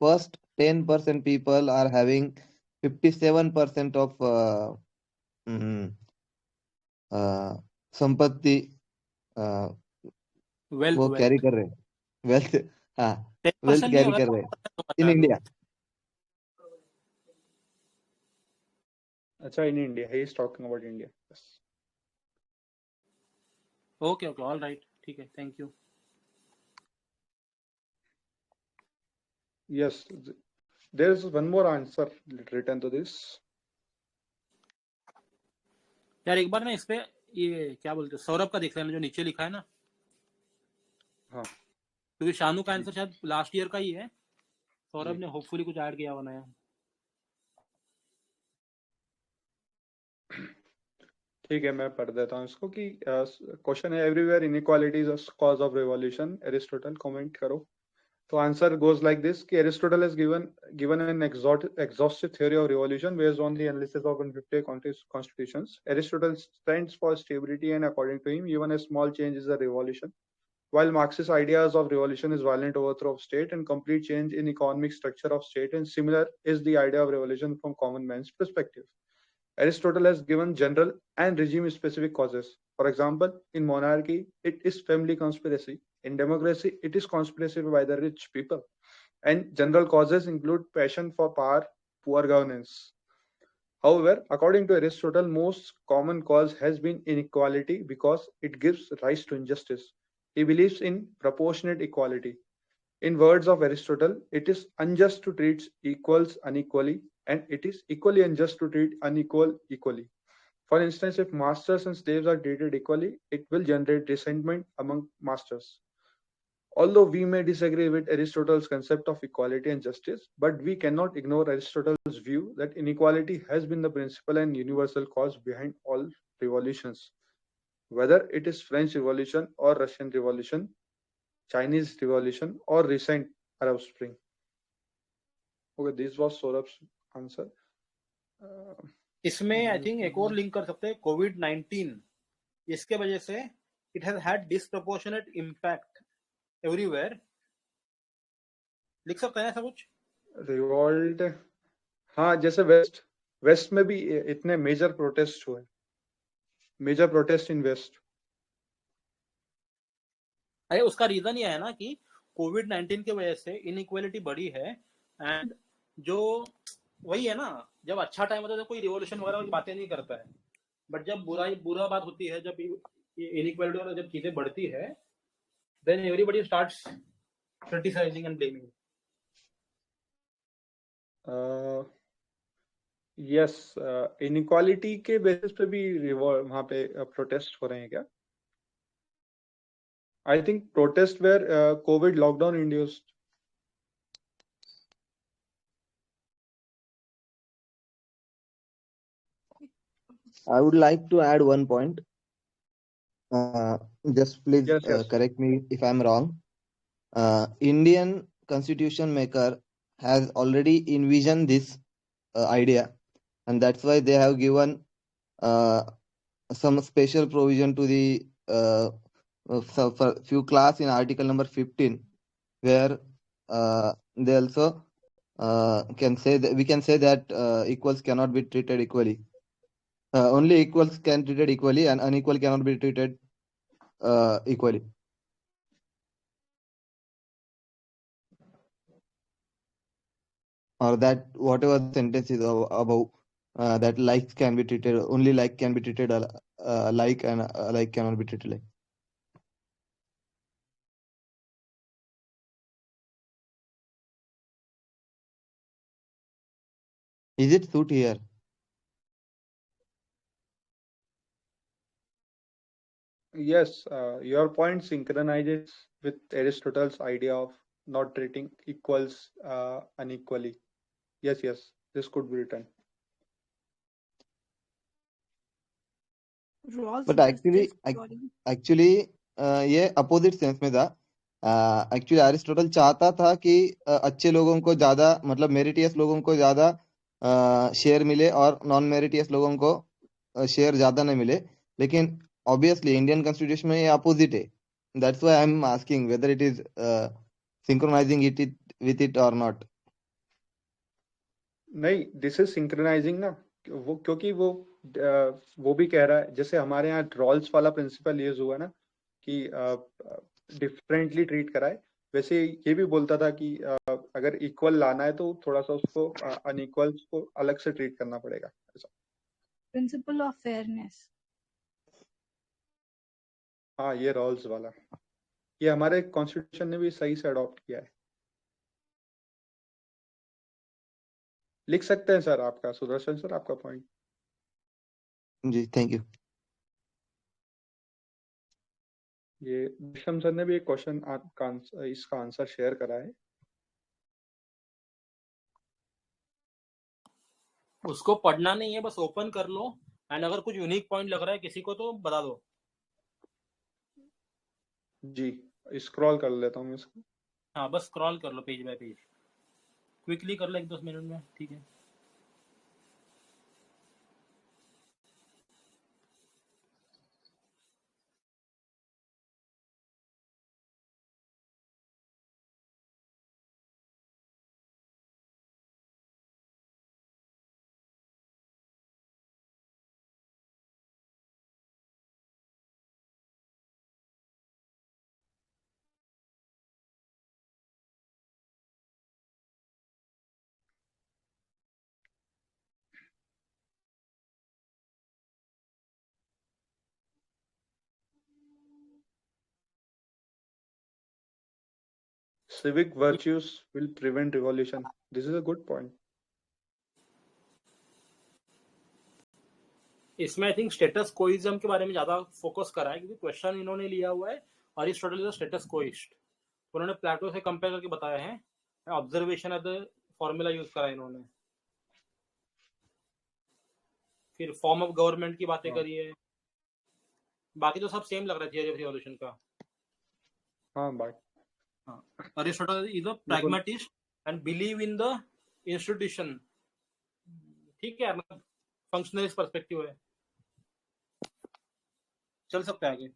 first 10% people are having 57% of संपत्ति वो कैरी कर रहे हैं, वेल्थ, हाँ, वेल्थ कैरी कर रहे हैं इन इंडिया। अच्छा, in India, he is talking about India. Yes. Okay okay, all right, ठीक है, thank you. Yes, there is one more answer written to this. यार एक बार ना इस पे ये क्या बोलते हैं सौरभ का देख लेना जो नीचे लिखा है ना। हाँ, क्योंकि शानू का आंसर शायद लास्ट ईयर का ही है, सौरभ जी। ने होपफुली कुछ ऐड किया हुआ नया। ठीक है, मैं पढ़ देता हूँ इसको कि क्वेश्चन है, everywhere inequality is a cause of revolution, Aristotle comment करो। So answer goes like this: कि Aristotle has given an exhaustive theory of revolution based on the analysis of 150 constitutions. Aristotle stands for stability, and according to him, even a small change is a revolution. While Marxist ideas of revolution is violent overthrow of state and complete change in economic structure of state, and similar is the idea of revolution from common man's perspective. Aristotle has given general and regime-specific causes. For example, in monarchy, it is family conspiracy. In democracy, it is conspiracy by the rich people. And general causes include passion for power, poor governance. However, according to Aristotle, most common cause has been inequality because it gives rise to injustice. He believes in proportionate equality. In words of Aristotle, it is unjust to treat equals unequally, and it is equally unjust to treat unequal equally. For instance, if masters and slaves are treated equally, it will generate resentment among masters. Although we may disagree with Aristotle's concept of equality and justice, but we cannot ignore Aristotle's view that inequality has been the principal and universal cause behind all revolutions. Whether it is French Revolution or Russian Revolution, Chinese Revolution or recent Arab Spring. Okay, this was Saurabh's answer. इसमें I think एक और link कर सकते हैं कोविड-19, इसके वजह से it has had disproportionate impact everywhere. लिख सकते हैं ऐसा कुछ? रिवॉल्ट, हाँ, जैसे वेस्ट में भी इतने मेजर प्रोटेस्ट हुए, मेजर प्रोटेस्ट इन वेस्ट. अरे उसका रीजन ये है ना कि कोविड-19 की वजह से इनइक्वालिटी बढ़ी है, एंड जो वही है ना, जब अच्छा टाइम होता है तो कोई रिवॉल्यूशन वगैरह की बातें नहीं करता है, बट जब बुरा बात होती है, जब इनइक्वालिटी और जब चीजें बढ़ती है, then everybody starts criticising and blaming. Yes, inequality के बेसिस पे भी वहां पे प्रोटेस्ट हो रहे हैं क्या? I think protests were COVID lockdown induced. I would like to add one point. Just please Yes. correct me if I'm wrong. Indian constitution maker has already envisioned this idea, and that's why they have given some special provision to the for few class in article number 15, where they also can say that we can say that equals cannot be treated equally. Only equals can be treated equally, and unequal cannot be treated equally. Or that whatever the sentence is above, that likes can be treated, only like can be treated like, and like cannot be treated like. Is it suit here? Yes, your point synchronizes with Aristotle's idea of not treating equals unequally. Yes, this could be written. But actually ये opposite sense में था. Actually Aristotle चाहता था कि अच्छे लोगों को ज्यादा, मतलब मेरिटियस लोगों को ज्यादा शेयर मिले और नॉन मेरिटियस लोगों को शेयर ज्यादा नहीं मिले, लेकिन ऑब्वियसली इंडियन कॉन्स्टिट्यूशन में ये अपोजिट है. That's why I am asking whether it is synchronising it with it और नॉट. नहीं, दिस इज सिंक्रोनाइजिंग ना, वो क्योंकि वो भी कह रहा है, जैसे हमारे यहाँ रॉल्स वाला प्रिंसिपल यूज हुआ ना कि डिफरेंटली ट्रीट कराए, वैसे ये भी बोलता था कि अगर इक्वल लाना है तो थोड़ा सा उसको अनइक्वल्स को अलग से ट्रीट करना पड़ेगा. ऐसा प्रिंसिपल ऑफ फेयरनेस. हाँ, ये रॉल्स वाला, ये हमारे कॉन्स्टिट्यूशन ने भी सही से अडॉप्ट किया है. लिख सकते हैं सर आपका, सुदर्शन सर, आपका पॉइंट. जी, थैंक यू. ये विषम सर ने भी एक क्वेश्चन इसका आंसर शेयर करा है. उसको पढ़ना नहीं है, बस ओपन कर लो, एंड अगर कुछ यूनिक पॉइंट लग रहा है किसी को तो बता दो. जी, स्क्रॉल कर लेता हूँ इसको. हाँ बस स्क्रॉल कर लो पेज बाय पेज, क्विकली कर लो 1-2 मिनट में, ठीक है। Civic virtues will prevent revolution. This is a good point. इसमें आई थिंक स्टेटस कोइज्म के बारे में ज्यादा फोकस करा है, क्योंकि क्वेश्चन इन्होंने लिया हुआ है अरिस्टोटल इज स्टेटस कोइस्ट, उन्होंने प्लेटो से कंपेयर करके बताया है, ऑब्जर्वेशन एज फॉर्मूला यूज करा है इन्होंने। फिर फॉर्म ऑफ गवर्नमेंट की बातें हाँ। करी है, बाकी तो सब सेम लग रहा है थियरी ऑफ रिवॉल्यूशन का। हाँ बात Aristotle is a pragmatist and believe in the institution, ठीक है, मतलब फंक्शनलिस्ट पर्सपेक्टिव है, चल सकता है आगे।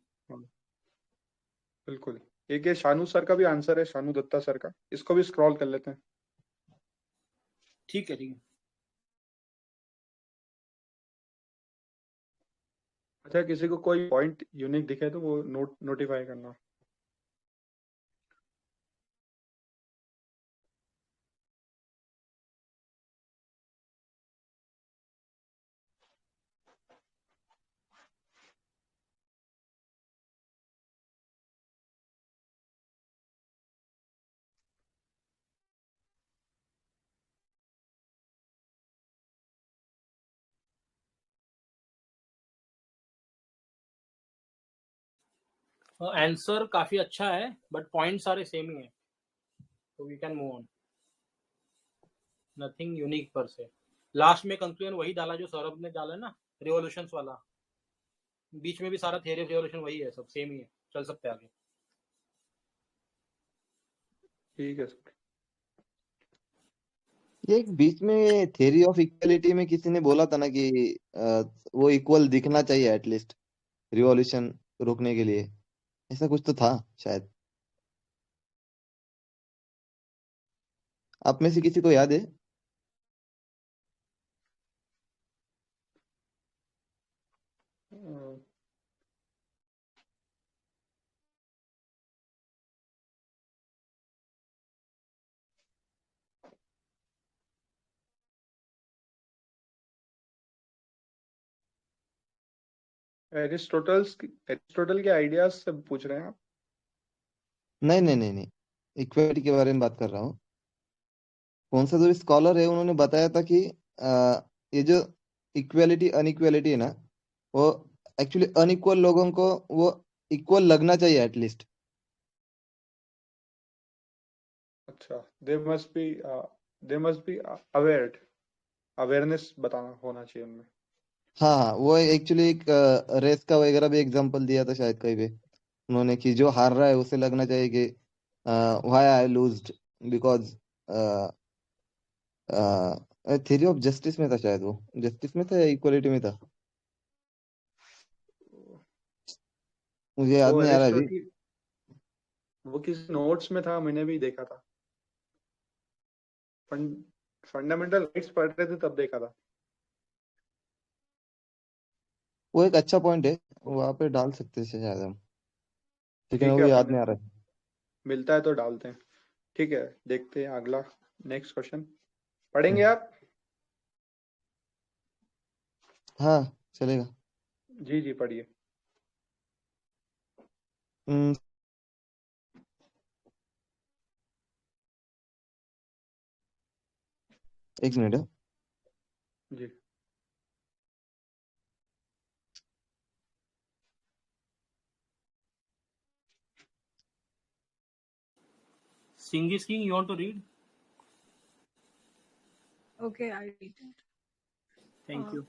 बिल्कुल। एक ये शानू सर का भी आंसर है, शानू दत्ता सर का, इसको भी स्क्रॉल कर लेते हैं। ठीक है ठीक है। अच्छा, किसी को कोई पॉइंट यूनिक दिखे तो वो नोटिफाई करना। आंसर काफी अच्छा है बट पॉइंट सारे सेम ही है, तो we can move on, nothing unique पर से। लास्ट में कंक्लूजन वही डाला जो सौरभ ने डाला ना, रिवॉल्यूशंस वाला, बीच में भी सारा थियरी ऑफ रिवॉल्यूशन वही है, सब सेम ही है, चल सकते हैं आगे। ठीक है सर। ये एक बीच में थ्योरी ऑफ इक्वलिटी में किसी ने बोला था ना कि वो इक्वल दिखना चाहिए एटलीस्ट रिवॉल्यूशन रोकने के लिए, ऐसा कुछ तो था शायद। आप में से किसी को याद है? एरिस्टोटल के आइडियाज से पूछ रहे हैं आप? नहीं नहीं नहीं नहीं, इक्वलिटी के बारे में बात कर रहा हूँ। कौन सा जो स्कॉलर है उन्होंने बताया था कि ये जो इक्वलिटी अनइक्वलिटी है ना, वो एक्चुअली अनइक्वल लोगों को वो इक्वल लगना चाहिए एटलीस्ट। अच्छा, दे मस्ट बी अवेयरनेस बताना होना चाहिए उनमें। हाँ हाँ, वो एक्चुअली एक रेस का वगैरह भी एग्जांपल दिया था शायद कहीं पे उन्होंने, कि जो हार रहा है उसे लगना चाहिए कि why I लूज्ड because theory of justice में था शायद, वो जस्टिस में था या इक्वलिटी में था, मुझे याद वो नहीं आ रहा अभी। एरिस्टोटल, वो किसी नोट्स में था, मैंने भी देखा था। फंडामेंटल राइट्स पढ़ रहे थे तब देखा था। वो एक अच्छा पॉइंट है, वहां पे डाल सकते थे शायद हम, लेकिन ठीक वो है, याद अपन नहीं आ रहा है। मिलता है तो डालते हैं। ठीक है, देखते हैं अगला, नेक्स्ट क्वेश्चन पढ़ेंगे आप? हाँ चलेगा। जी जी पढ़िए। हम्म, एक मिनट है। जी। Singh, you want to read? Okay, I'll read it. Thank you.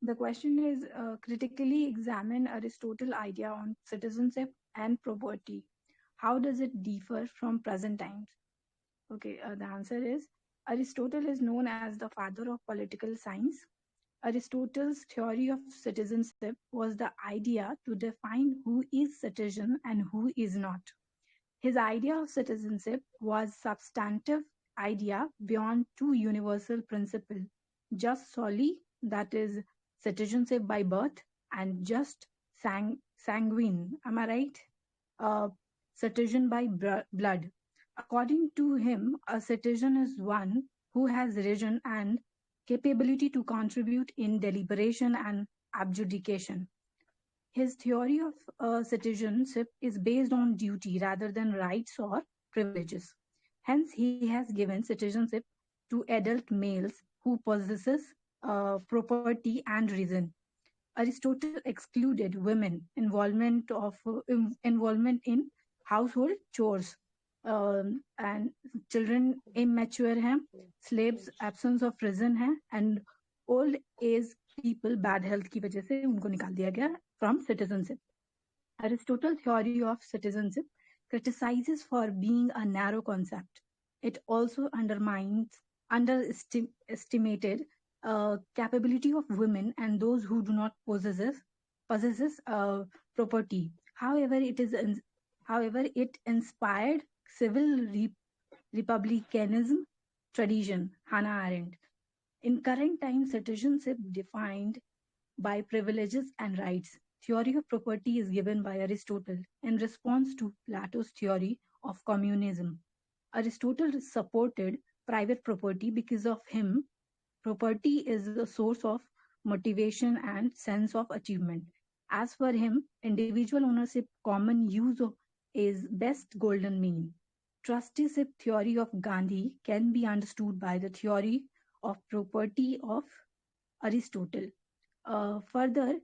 The question is critically examine Aristotle's idea on citizenship and property. How does it differ from present times? Okay, the answer is Aristotle is known as the father of political science. Aristotle's theory of citizenship was the idea to define who is citizen and who is not. His idea of citizenship was substantive idea beyond two universal principles, just soli, that is citizenship by birth, and just sanguine, am I right? Citizen by blood. According to him, a citizen is one who has reason and capability to contribute in deliberation and adjudication. His theory of citizenship is based on duty rather than rights or privileges. Hence, he has given citizenship to adult males who possesses property and reason. Aristotle excluded women involvement in household chores, and children immature हैं, slaves absence of reason है, and old age people bad health की वजह से उनको निकाल दिया गया from citizenship. Aristotle's theory of citizenship criticizes for being a narrow concept. It also underestimated capability of women and those who do not possesses property. However, it inspired civil republicanism tradition. Hannah Arendt. In current times, citizenship defined by privileges and rights. Theory of property is given by Aristotle in response to Plato's theory of communism. Aristotle supported private property because of him. Property is the source of motivation and sense of achievement. As for him, individual ownership, common use is best golden mean. Trusteeship theory of Gandhi can be understood by the theory of property of Aristotle. Further,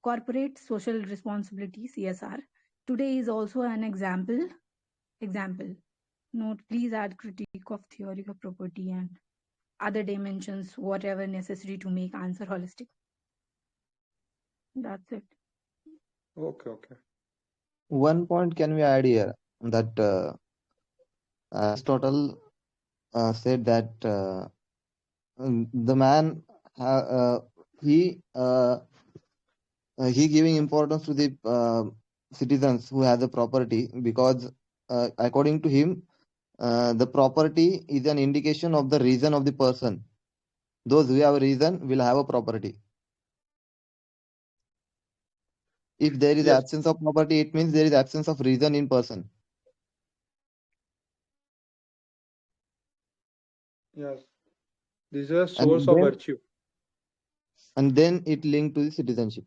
corporate social responsibility (CSR) today is also an example. Note: please add critique of theory of property and other dimensions, whatever necessary to make answer holistic. That's it. Okay. One point can we add here that Aristotle said that the man he giving importance to the citizens who have the property because according to him the property is an indication of the reason of the person. Those who have a reason will have a property. If there is Yes. absence of property, it means there is absence of reason in person. Yes. This is a source of virtue. And then it linked to the citizenship.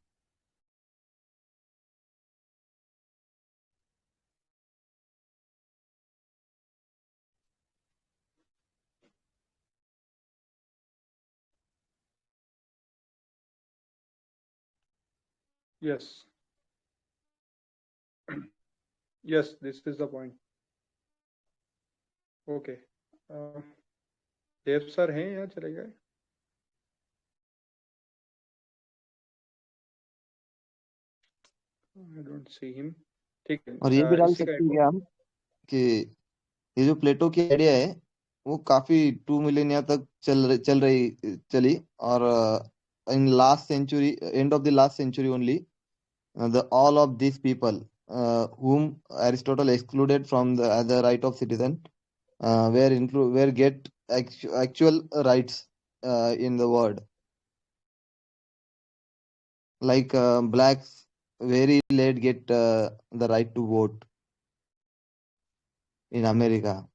Yes. Yes, this is the point. Okay. Dev sir हैं या चले गए? I don't see him. ठीक है. और ये भी डाल इसी का सकते हैं हम कि ये जो प्लेटो की आइडिया है वो काफी 2 मिलियनिया तक चली और in last century, end of the last century only, all of these people whom Aristotle excluded from the right of citizen were get actual rights in the world. Like blacks very late get the right to vote in America.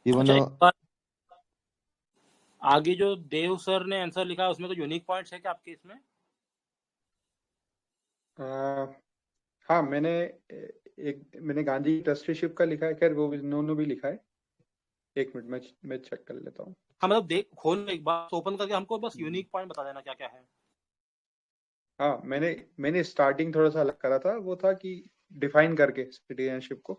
Even अच्छा, आगे जो देव sir ने answer लिखा उसमें कोई unique points है क्या आपके इसमें? हाँ, मैंने गांधी ट्रस्टीशिप का लिखा है, खैर वो इन्होंने भी लिखा है. एक मिनट मैं चेक कर लेता हूँ. हाँ, मतलब देख खोल एक बार ओपन करके हमको बस यूनिक पॉइंट बता देना क्या क्या है. हाँ, मैंने स्टार्टिंग थोड़ा सा अलग करा था, वो था कि डिफाइन करके सिटीजनशिप को.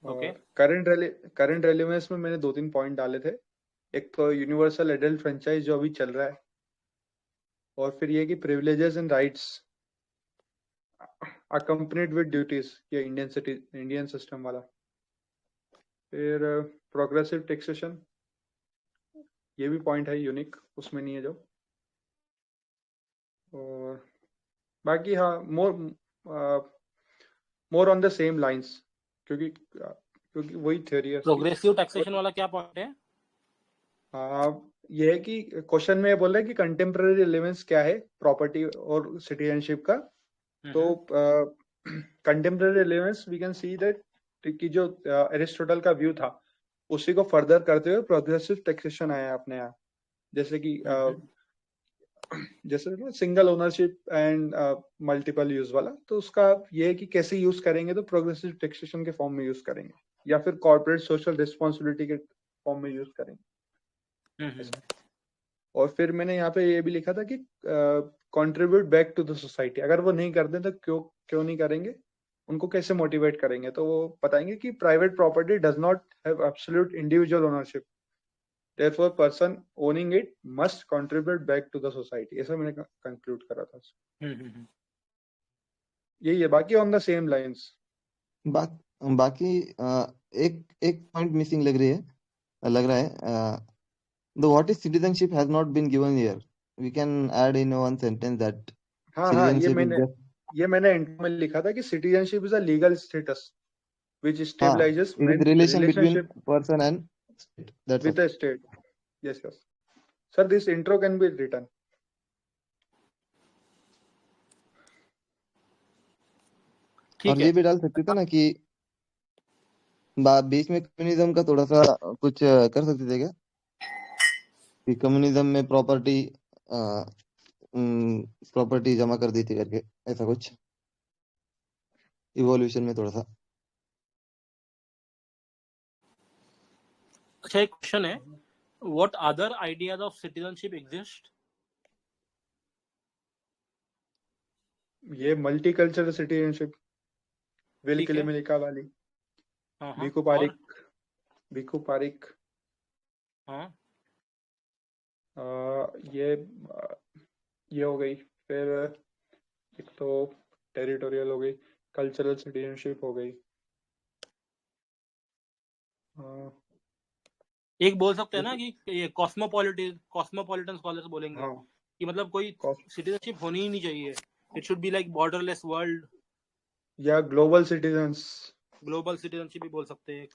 ओके. करंट रेलेवेंस में मैंने 2-3 पॉइंट डाले थे. एक तो यूनिवर्सल एडल्ट फ्रेंचाइज जो अभी चल रहा है, और फिर ये कि privileges and rights accompanied with duties, ये इंडियन सिस्टम वाला। फिर प्रोग्रेसिव टैक्सेशन, ये भी पॉइंट है यूनिक, उसमें नहीं है जो। और बाकी हाँ more on the same lines, क्योंकि वही थ्योरी है उसकी। प्रोग्रेसिव टैक्सेशन वाला क्या पॉइंट है? ये है कि क्वेश्चन में ये बोल रहा है कि कंटेम्पररी रिलेवेंस क्या है प्रॉपर्टी और सिटीजनशिप का। तो contemporary relevance we can see that कि जो एरिस्टोटल का व्यू था उसी को फर्दर करते हुए प्रोग्रेसिव टैक्सेशन आया अपने यहाँ, जैसे कि जैसे single ownership and multiple use वाला। तो उसका ये है कि कैसे यूज करेंगे, तो प्रोग्रेसिव टैक्सेशन के फॉर्म में यूज करेंगे या फिर कॉर्पोरेट सोशल रिस्पॉन्सिबिलिटी के फॉर्म में यूज करेंगे। और फिर मैंने यहाँ पे ये भी लिखा था कि contribute back to the society, अगर वो नहीं करते तो क्यों नहीं करेंगे, उनको कैसे मोटिवेट करेंगे। तो वो बताएंगे कि private property does not have absolute individual ownership, therefore person owning it must contribute back to the society, ऐसा मैंने कंक्लूड करा था। यही है, बाकी ऑन द सेम लाइंस। बाकी एक पॉइंट मिसिंग लग रहा है। The what is citizenship has not been given here. We can add in one sentence that हाँ citizenship is just ये मैंने एंड में लिखा था कि citizenship is a legal status which stabilizes it is the relation between person and state. That's with all. the state. Yes. Sir, this intro can be written. और ये भी डाल सकते थे ना कि बीच में कम्युनिज्म का थोड़ा सा कुछ कर सकते थे क्या, कि कम्युनिज्म में प्रॉपर्टी जमा कर दी थी करके, ऐसा कुछ इवोल्यूशन में थोड़ा सा। अच्छा, एक क्वेश्चन है, what other ideas of citizenship exist? ये मल्टीकल्चरल सिटीजनशिप, विल किले में लिखा वाली, भिखू पारिक। हाँ, ये हो गई। फिर एक तो टेरिटोरियल हो गई, कल्चरल सिटीजनशिप हो गई। एक बोल सकते हैं ना कि ये कॉस्मोपॉलिटन स्कॉलर्स बोलेंगे कि मतलब कोई सिटीजनशिप होनी ही नहीं चाहिए, it should be like borderless world या ग्लोबल सिटीजनशिप भी बोल सकते हैं।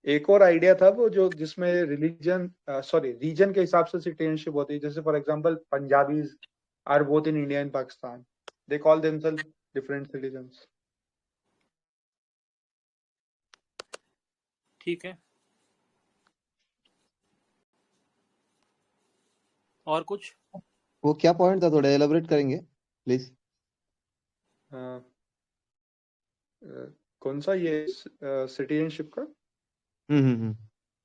एक और आइडिया था वो जो जिसमें रीजन के हिसाब से सिटीजनशिप होती है, जैसे for example Punjabis are both in India and Pakistan, they call themselves different citizens. ठीक है, और कुछ? वो क्या पॉइंट था, थोड़ा एलाबोरेट करेंगे प्लीज। कौन सा ये सिटीजनशिप का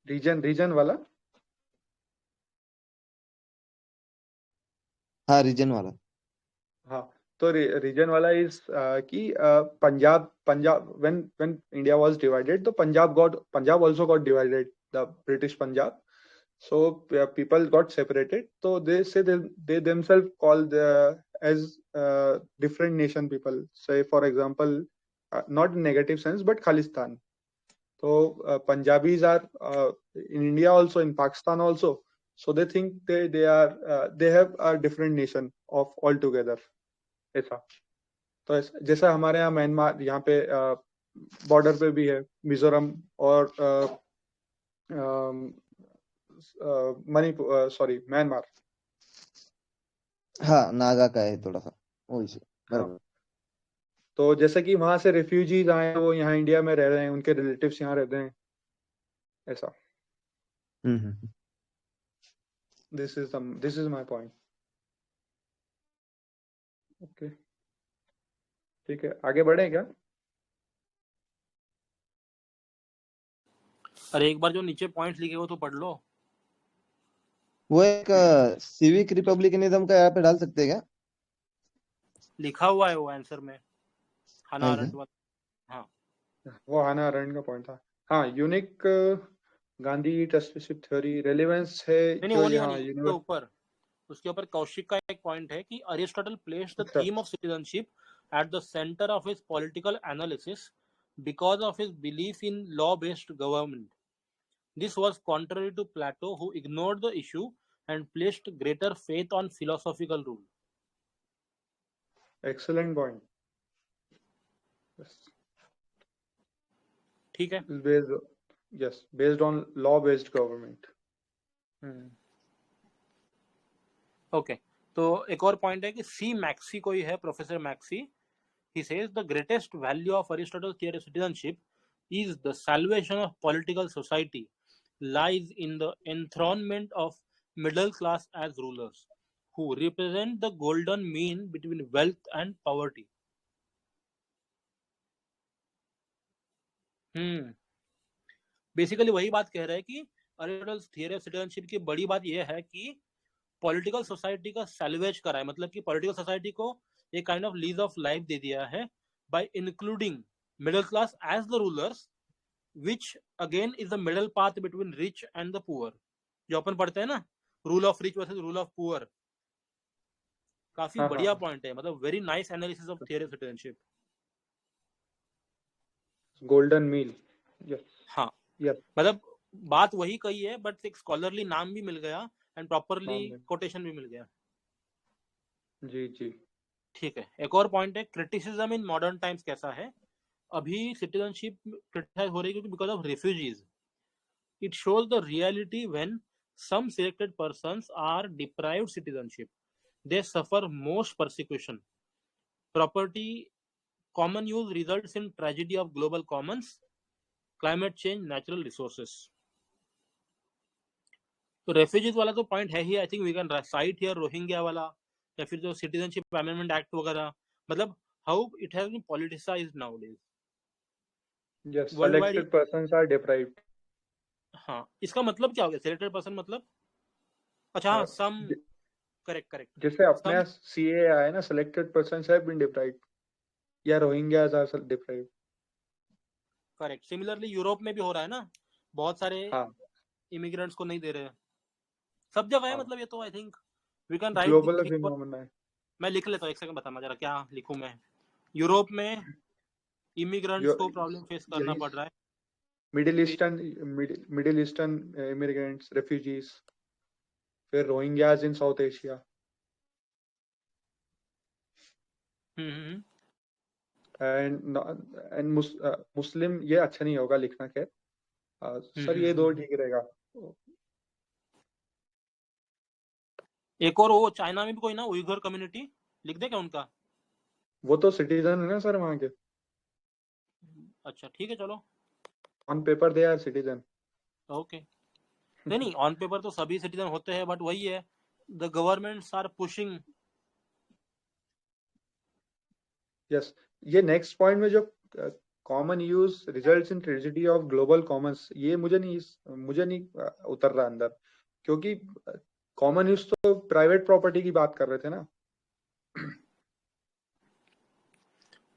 रीजन वाला? हाँ, रीजन वाला। हाँ, तो रीजन वाला इज कि Punjab when India was divided, तो Punjab also got divided, the British Punjab. So people got separated. So they say they themselves call as different nation people. Say for example, not in negative sense, but Khalistan. So Punjabis are in India also, in Pakistan also. So they think they have a different nation of altogether. ऐसा तो जैसा हमारे यहाँ Myanmar, यहाँ पे border पे भी है मिजोरम और मणिपुर, म्यांमार। हाँ, नागा का है थोड़ा सा वो इशू। हाँ, तो जैसे कि वहां से रेफ्यूजीज आए, वो यहाँ इंडिया में रह रहे हैं, उनके रिलेटिव्स यहाँ रहते हैं, ऐसा। This is my point. Okay, ठीक है, आगे बढ़े क्या? अरे एक बार जो नीचे पॉइंट्स लिखे हो तो पढ़ लो। वो एक सिविक रिपब्लिकनिज्म का यहाँ पे डाल सकते हैं क्या? लिखा हुआ है वो आंसर में, हाना अरेंट वाला। हाँ, वो हाना अरेंट का पॉइंट था। हाँ, unique Gandhi trusteeship theory relevance है नहीं, जो वो नहीं यहाँ ऊपर उसके ऊपर कौशिक का एक पॉइंट है कि अरिस्टोटल प्लेस्ड द अच्छा theme of citizenship at the center of his political analysis because of his belief in law-based government. This was contrary to Plato, who ignored the issue and placed greater faith on philosophical rule. excellent point. Yes. ठीक है. Based on law-based government. Okay, तो एक और point है कि सी maxi कोई है, professor maxi. He says the greatest value of Aristotle's theory of citizenship is the salvation of political society lies in the enthronement of middle class as rulers, who represent the golden mean between wealth and poverty. Basically वही बात कह रहा है कि Aristotle's theory of citizenship की बड़ी बात यह है कि पॉलिटिकल सोसाइटी का सैल्वेज करा है, मतलब कि पॉलिटिकल सोसाइटी को एक kind of lease of life दे दिया है by including middle class as the rulers, which again is the middle path between rich and the poor. जो अपन पढ़ते हैं ना, rule of rich versus rule of poor. काफी बढ़िया पॉइंट है, मतलब very nice analysis of theory of citizenship. Golden mean. हाँ, मतलब बात वही कही है, बट एक स्कॉलरली नाम भी मिल गया एंड प्रॉपरली कोटेशन भी मिल गया. जी जी, ठीक है. एक और पॉइंट है, क्रिटिसिज्म इन मॉडर्न टाइम्स कैसा है. अभी सिटीजनशिप क्रिटिसाइज हो रही है because of refugees. It shows the reality when some selected persons are deprived citizenship, they suffer most persecution. Property common use results in tragedy of global commons, climate change, natural resources. तो refugees वाला तो point है ही. I think we can cite here Rohingya वाला, या फिर जो citizenship amendment act वगैरह, मतलब how it has been politicised nowadays. Yes, selected persons are deprived. हाँ, इसका मतलब क्या हो गया सिलेक्टेड पर्सन मतलब? अच्छा हाँ, सम करेक्ट. जैसे अपने सीए आया ना, selected persons have been deprived, या Rohingyas are deprived. Correct. Similarly Europe में भी हो रहा है ना, बहुत सारे इमिग्रेंट्स को नहीं दे रहे हैं. सब जगह है, मतलब ये तो I think we can write global phenomena है. मैं लिख लेता हूँ, एक सेकंड बताना जरा क्या लिखूं मैं. यूरोप में इमिग्रेंट्स को प्रॉब्लम फेस करना पड़ रहा है. मिडिल ईस्टर्न इमिग्रेंट्स, रेफ्यूजीज, फिर Rohingyas in south Asia. And Muslim, ये अच्छा नहीं होगा लिखना. खैर सर ये दो ठीक रहेगा. एक और वो चाइना में भी कोई ना उइघुर कम्युनिटी, लिख दे क्या उनका? वो तो सिटीजन है ना सर वहां के. अच्छा ठीक है, चलो. On paper they are citizen. Okay. नहीं ऑन पेपर तो सभी सिटीजन होते हैं, बट वही है, the governments are pushing. Yes, ये नेक्स्ट पॉइंट में जो common use results in tragedy of global commons, ये मुझे नहीं उतर रहा अंदर, क्योंकि कॉमन यूज तो प्राइवेट प्रॉपर्टी की बात कर रहे थे ना.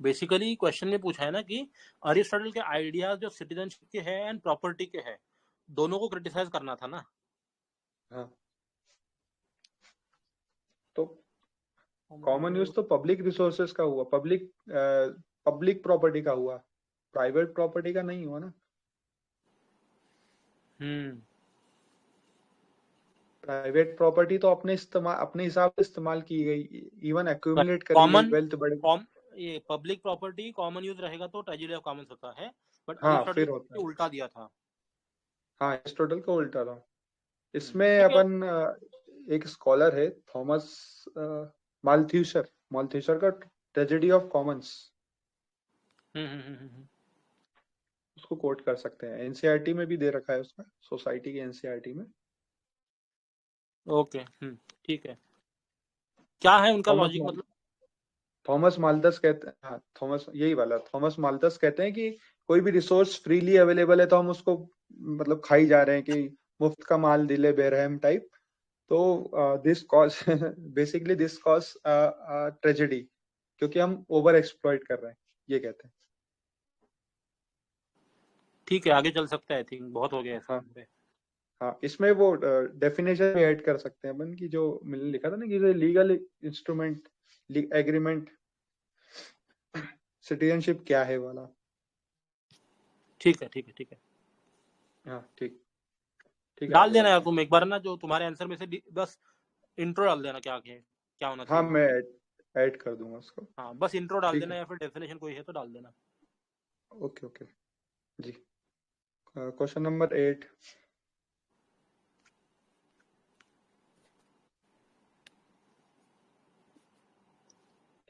बेसिकली क्वेश्चन में पूछा है ना कि अरिस्टोटल के आइडियाज जो सिटीजनशिप के हैं एंड प्रॉपर्टी के हैं, दोनों को क्रिटिसाइज करना था ना. हाँ, तो कॉमन यूज तो पब्लिक रिसोर्सेज का हुआ, पब्लिक प्रॉपर्टी का हुआ, प्राइवेट प्रॉपर्टी का नहीं हुआ ना. प्राइवेट प्रॉपर्टी तो अपने हिसाब से इस्तेमाल की गई, इवन एक्यूमुलेट करी वेल्थ बढ़े. ये पब्लिक प्रॉपर्टी कॉमन यूज रहेगा तो ट्रेजेडी ऑफ कॉमन्स होता है, बट फिर होता है उल्टा दिया था. हाँ, एरिस्टोटल को उल्टा था. इसमें अपन एक स्कॉलर है थॉमस माल्थ्यूसर का ट्रेजेडी ऑफ कॉमन्स, उसको कोट कर सकते हैं. एनसीईआरटी में भी दे रखा है उसमें, सोसाइटी की एनसीईआरटी में. ओके, ठीक है. क्या है उनका लॉजिक? मतलब थॉमस माल्थस कहते हैं, हाँ थॉमस माल्थस कहते हैं कि कोई भी रिसोर्स फ्रीली अवेलेबल है तो हम उसको मतलब खाई जा रहे हैं, कि मुफ्त का माल दिले बेरहम टाइप. तो this cause basically this cause tragedy, क्योंकि हम ओवर एक्सप्लॉइट कर रहे हैं, ये कहते हैं. ठीक है, आगे चल सकते हैं. आई थिंक बहुत हो गया है. हाँ, इसमें वो डेफिनेशन भी ऐड कर सकते हैं अपन की, जो मैंने लिखा था ना कि लीगल इंस्ट्रूमेंट, एग्रीमेंट, सिटीजनशिप क्या है वाला। ठीक है ठीक है ठीक है, हाँ ठीक ठीक है, डाल आगे देना यार बढ़ते हैं। तुम एक बार ना, जो तुम्हारे आंसर में से बस इंट्रो डाल देना, क्या होना हाँ, चाहिए। मैं ऐड कर दूंगा उसको। हाँ बस इंट्रो डाल ठीक देना, है, या फिर डेफिनेशन कोई है तो डाल देना। ओके ओके जी। Question number 8।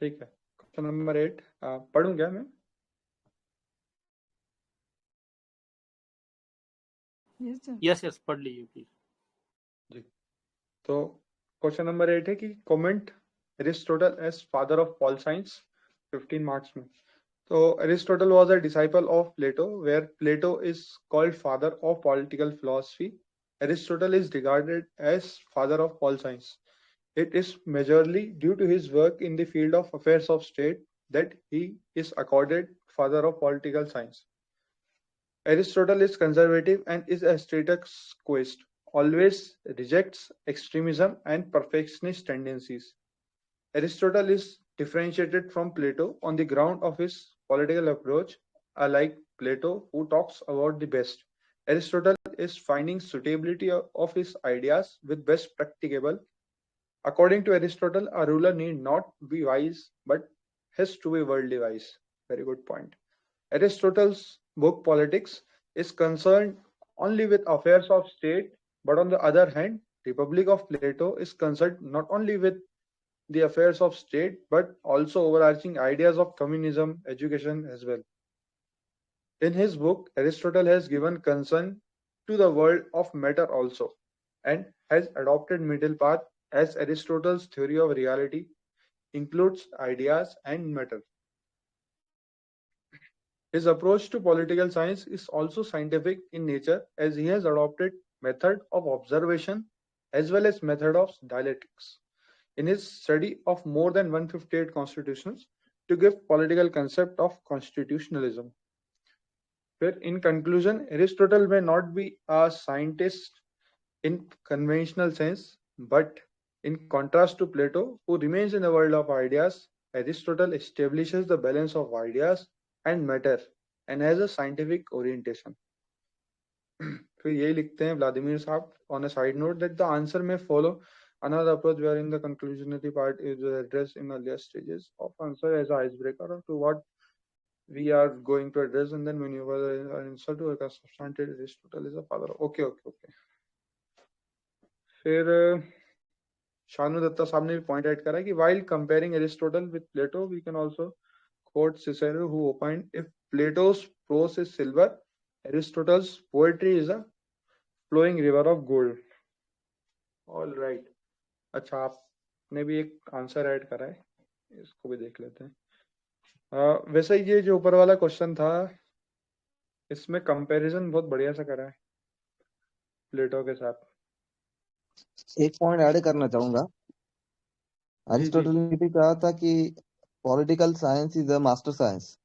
ठीक है, क्वेश्चन नंबर 8 पढ़ूं क्या मैं? Yes, sir. यस पढ़ लीजिए प्लीज। जी, तो क्वेश्चन नंबर 8 है कि comment Aristotle as father of pol science 15 marks में। तो Aristotle was a disciple of Plato, where Plato is called father of political philosophy. Aristotle is regarded as father of pol science. It is majorly due to his work in the field of affairs of state that he is accorded father of political science. Aristotle is conservative and is a status quoist, always rejects extremism and perfectionist tendencies. Aristotle is differentiated from Plato on the ground of his political approach. Unlike Plato, who talks about the best, Aristotle is finding suitability of his ideas with best practicable. According to Aristotle, a ruler need not be wise but has to be worldly wise. Very good point. Aristotle's book Politics is concerned only with affairs of state, but on the other hand, Republic of Plato is concerned not only with the affairs of state but also overarching ideas of communism, education as well. In his book, Aristotle has given concern to the world of matter also, and has adopted middle path as Aristotle's theory of reality includes ideas and matter. His approach to political science is also scientific in nature, as he has adopted method of observation as well as method of dialectics in his study of more than 158 constitutions to give political concept of constitutionalism. Where in conclusion, Aristotle may not be a scientist in conventional sense, but in contrast to Plato, who remains in the world of ideas, Aristotle establishes the balance of ideas and matter and has a scientific orientation. फिर यही लिखते हैं Vladimir साहब on a side note that the answer may follow another approach wherein the conclusionary part is addressed in earlier stages of answer as an icebreaker to what we are going to address, and then maneuver an answer to a substantive Aristotle is a father. Okay. फिर शानु दत्ता साहब ने भी point out करा कि while comparing Aristotle with Plato, we can also quote Cicero, who opined if Plato's prose is silver, Aristotle's poetry is a flowing river of gold. All right. अच्छा, आपने भी एक आंसर ऐड करा है, इसको भी देख लेते हैं। वैसे ये जो ऊपर वाला क्वेश्चन था, इसमें कंपैरिजन बहुत बढ़िया सा करा है प्लेटो के साथ। एक पॉइंट ऐड करना चाहूंगा। जी अरिस्टोटल ने भी कहा था कि political science is a master science,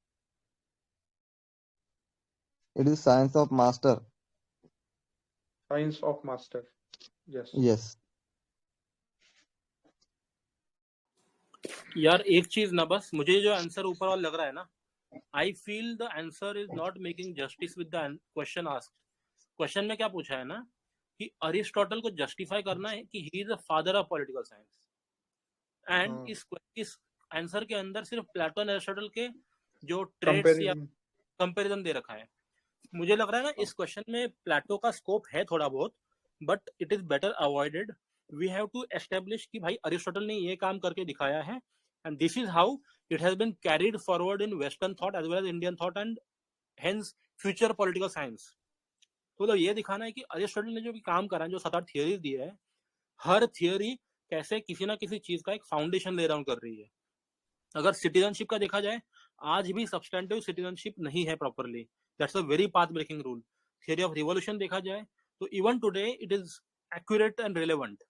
it is science of master. Science of master, yes. Yes. यार एक चीज ना, बस मुझे जो आंसर ऊपर वाला लग रहा है ना, I feel the answer is not making justice with the question asked. Question में क्या पूछा है ना कि अरिस्टोटल को जस्टिफाई करना है कि he is the father of political science, and इस आंसर के अंदर सिर्फ प्लेटो और एरिस्टोटल के जो ट्रेड्स या कंपैरिजन दे रखा है। मुझे लग रहा है ना इस क्वेश्चन में प्लेटो का स्कोप है थोड़ा बहुत, but it is better avoided. We have to establish कि भाई अरिस्टोटल ने ये काम करके दिखाया है, and this is how it has been carried forward in Western thought as well as Indian thought and hence future political science. तो ये दिखाना है कि अरिस्टोटल ने जो भी काम करा है, जो 7-8 थियरीज दिए है, हर थियरी कैसे किसी ना किसी चीज का एक फाउंडेशन ले डाउन कर रही है। अगर सिटीजनशिप का देखा जाए, आज भी सब्सटेंटिव सिटीजनशिप नहीं है properly, that's a very path breaking rule. Theory of revolution देखा जाए तो even today it is accurate and relevant.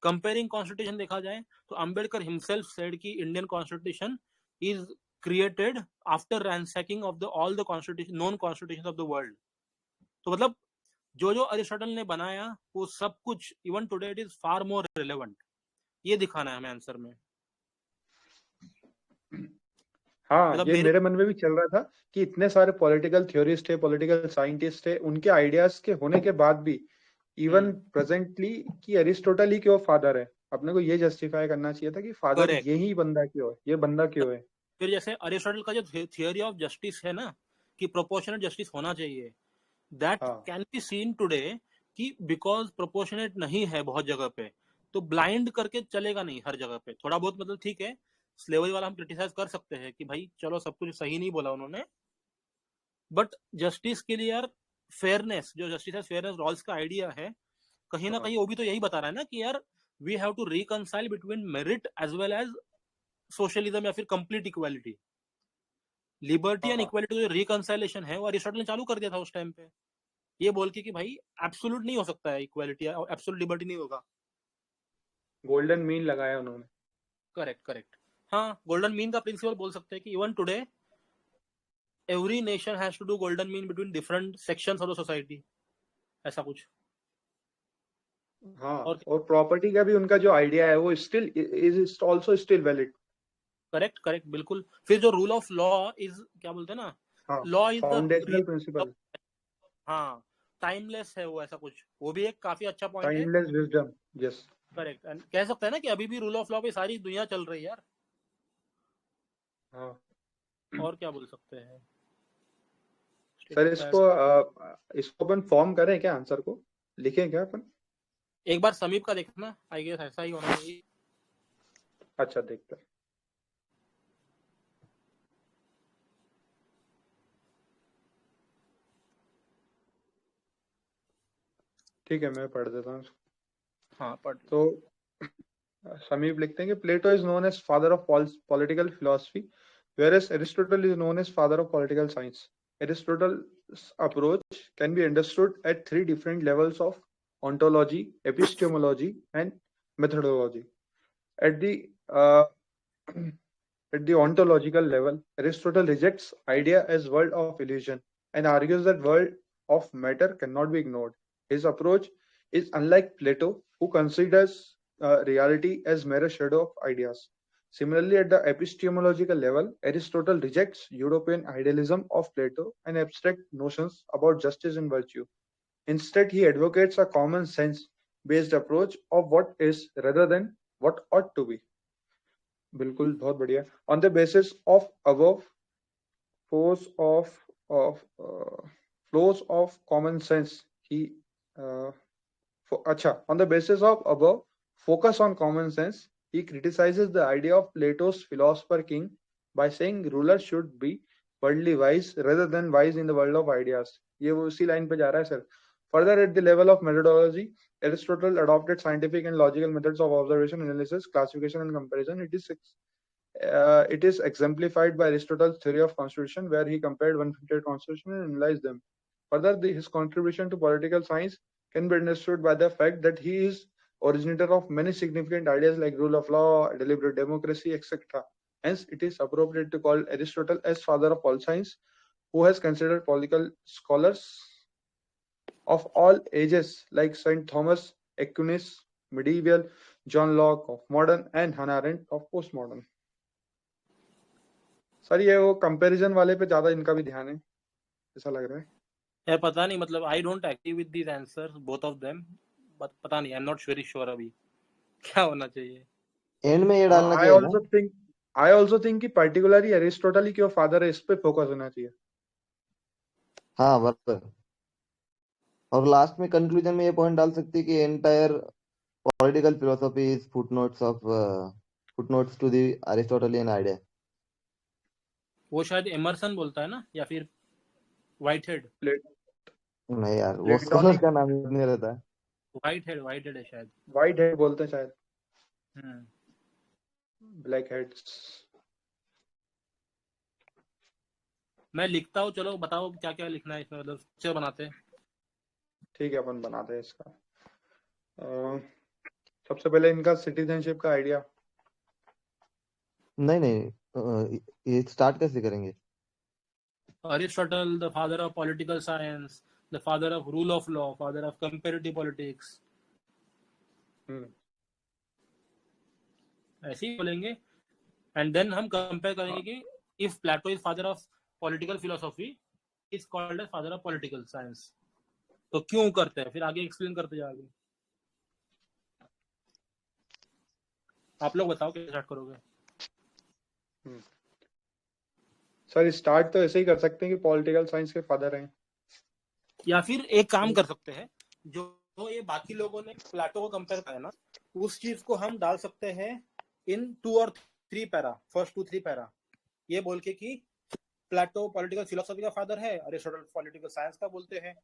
Comparing constitution देखा जाए तो अंबेडकर हिमसेल्फ सेड कि Indian constitution is created after ransacking of the all the constitution non constitution of the world. तो मतलब जो जो अरिस्टोटल ने बनाया वो सब कुछ even today it is far more relevant, ये दिखाना है हमें आंसर में। हाँ, मतलब ये मेरे मन में भी चल रहा था कि इतने सारे पॉलिटिकल थ्योरिस्ट है, पॉलिटिकल साइंटिस्ट है, उनके आइडियाज के होने के बाद भी इवन प्रेजेंटली कि अरिस्टोटल ही क्यों फादर है, अपने को ये जस्टिफाई करना चाहिए था कि फादर करेक्ट। यही बंदा क्यों है, ये बंदा क्यों है। फिर जैसे अरिस्टोटल का जो थियोरी ऑफ जस्टिस है ना, कि प्रोपोर्शनेट जस्टिस होना चाहिए, दैट हाँ कैन बी सीन टुडे कि बिकॉज प्रोपोर्शनेट नहीं है बहुत जगह पे, तो ब्लाइंड करके चलेगा नहीं हर जगह पे। थोड़ा बहुत मतलब ठीक है, स्लेवरी वाला हम क्रिटिसाइज कर सकते हैं कि भाई चलो सब कुछ सही नहीं बोला उन्होंने, बट जस्टिस के लिए यार फेयरनेस, जो जस्टिस है फेयरनेस रॉल्स का आइडिया है, कहीं ना हाँ कहीं वो भी तो यही बता रहा है ना कि यार we have to reconcile between merit as well as socialism या फिर कंप्लीट इक्वालिटी। लिबर्टी एंड हाँ, इक्वालिटी जो रिकंसाइलेशन है वो अरिस्टोटल ने चालू कर दिया था उस टाइम पे, ये बोल के कि भाई एब्सोल्यूट नहीं हो सकता है इक्वालिटी, एब्सोल्यूट लिबर्टी नहीं होगा। गोल्डन मीन लगाया उन्होंने। Correct correct. हाँ, गोल्डन मीन का प्रिंसिपल बोल सकते हैं कि even today every nation has to do golden mean between different sections of the society, ऐसा कुछ। हाँ, और और प्रॉपर्टी का भी उनका जो आइडिया है वो still is also still valid. Correct correct बिल्कुल। फिर जो रूल ऑफ लॉ इज, क्या बोलते हैं ना, हाँ, law is the foundational real, principle, हाँ, टाइमलेस है वो, ऐसा कुछ, वो भी एक काफी अच्छा पॉइंट है। Timeless wisdom. Yes. Correct, and कह सकते हैं ना कि अभी भी रूल ऑफ लॉ पे सारी दुनिया चल रही है यार। हाँ और क्या बोल सकते हैं। सर, इसको अपन फॉर्म करें क्या, आंसर को लिखें क्या अपन? एक बार समीप का देखना, आई गेस ऐसा ही होना चाहिए। अच्छा, देखते हैं। ठीक है, मैं पढ़ देता हूँ। हाँ पढ़। तो समीप लिखते हैं कि Plato is known as father of political philosophy, whereas Aristotle is known as father of political science. Aristotle's approach can be understood at three different levels of ontology, epistemology, and methodology. At the uh, at the ontological level, Aristotle rejects idea as world of illusion and argues that world of matter cannot be ignored. His approach is unlike Plato, who considers reality as mere shadow of ideas. Similarly, at the epistemological level, Aristotle rejects European idealism of Plato and abstract notions about justice and virtue. Instead, he advocates a common sense based approach of what is rather than what ought to be. बिल्कुल, बहुत बढ़िया। On the basis of above flows of common sense, he on the basis of above focus on common sense, he criticizes the idea of Plato's philosopher king by saying rulers should be worldly wise rather than wise in the world of ideas. ये वो उसी line पे जा रहा है sir. Further, at the level of methodology, Aristotle adopted scientific and logical methods of observation, analysis, classification, and comparison. It is exemplified by Aristotle's theory of constitution, where he compared 158 constitutions and analyzed them. Further, his contribution to political science can be understood by the fact that he is originator of many significant ideas like rule of law, deliberate democracy, etc. Hence, it is appropriate to call Aristotle as father of all science, who has considered political scholars of all ages like Saint Thomas Aquinas, medieval, John Locke of modern, and Hannah Arendt of postmodern. Sir, ये वो comparison वाले पे ज्यादा इनका भी ध्यान है, ऐसा लग रहा है। यार पता नहीं, मतलब I don't agree with these answers both of them, but पता नहीं, I am not very sure अभी क्या होना चाहिए। एंड में ये डालना चाहिए ना। आई ऑल्सो थिंक कि पर्टिकुलरली अरिस्टोटल ही क्यों फादर है, इस पे फोकस होना चाहिए। हाँ बराबर। और लास्ट में कंक्लूजन में ये पॉइंट डाल सकते हैं कि entire political philosophy is footnotes to the Aristotelian idea. वो शायद एमरसन बोलता है ना, या फिर व्हाइटहेड। नहीं यार, वो स्कॉलर का नाम नहीं रहता है। व्हाइटहेड है शायद। व्हाइटहेड बोलते हैं शायद, ब्लैक हेड्स। मैं लिखता हूँ, चलो बताओ क्या क्या लिखना है इसमें, मतलब स्ट्रक्चर बनाते हैं। ठीक है, अपन बनाते हैं इसका। सबसे पहले इनका सिटीजनशिप का आइडिया। नहीं, ये स्टार्ट कैसे करेंगे? Aristotle, the father of political science, the father of rule of law, father of comparative politics, ऐसे ही बोलेंगे। एंड देन हम कंपेयर करेंगे कि if Plato is father of political philosophy, is called as father of political science. तो क्यों करते हैं, फिर आगे एक्सप्लेन करते जाओगे। आप लोग बताओ कैसे स्टार्ट करोगे। सर स्टार्ट तो ऐसे ही कर सकते हैं कि पॉलिटिकल साइंस के फादर हैं, या फिर एक काम कर सकते हैं, जो ये बाकी लोगों ने प्लेटो को कंपेयर किया ना, उस चीज को हम डाल सकते हैं इन 2 और 3 पैरा, फर्स्ट 2-3 पैरा, ये बोल के कि प्लेटो पॉलिटिकल फिलोसॉफी का फादर है, अरिस्टोटल पॉलिटिकल साइंस का बोलते हैं,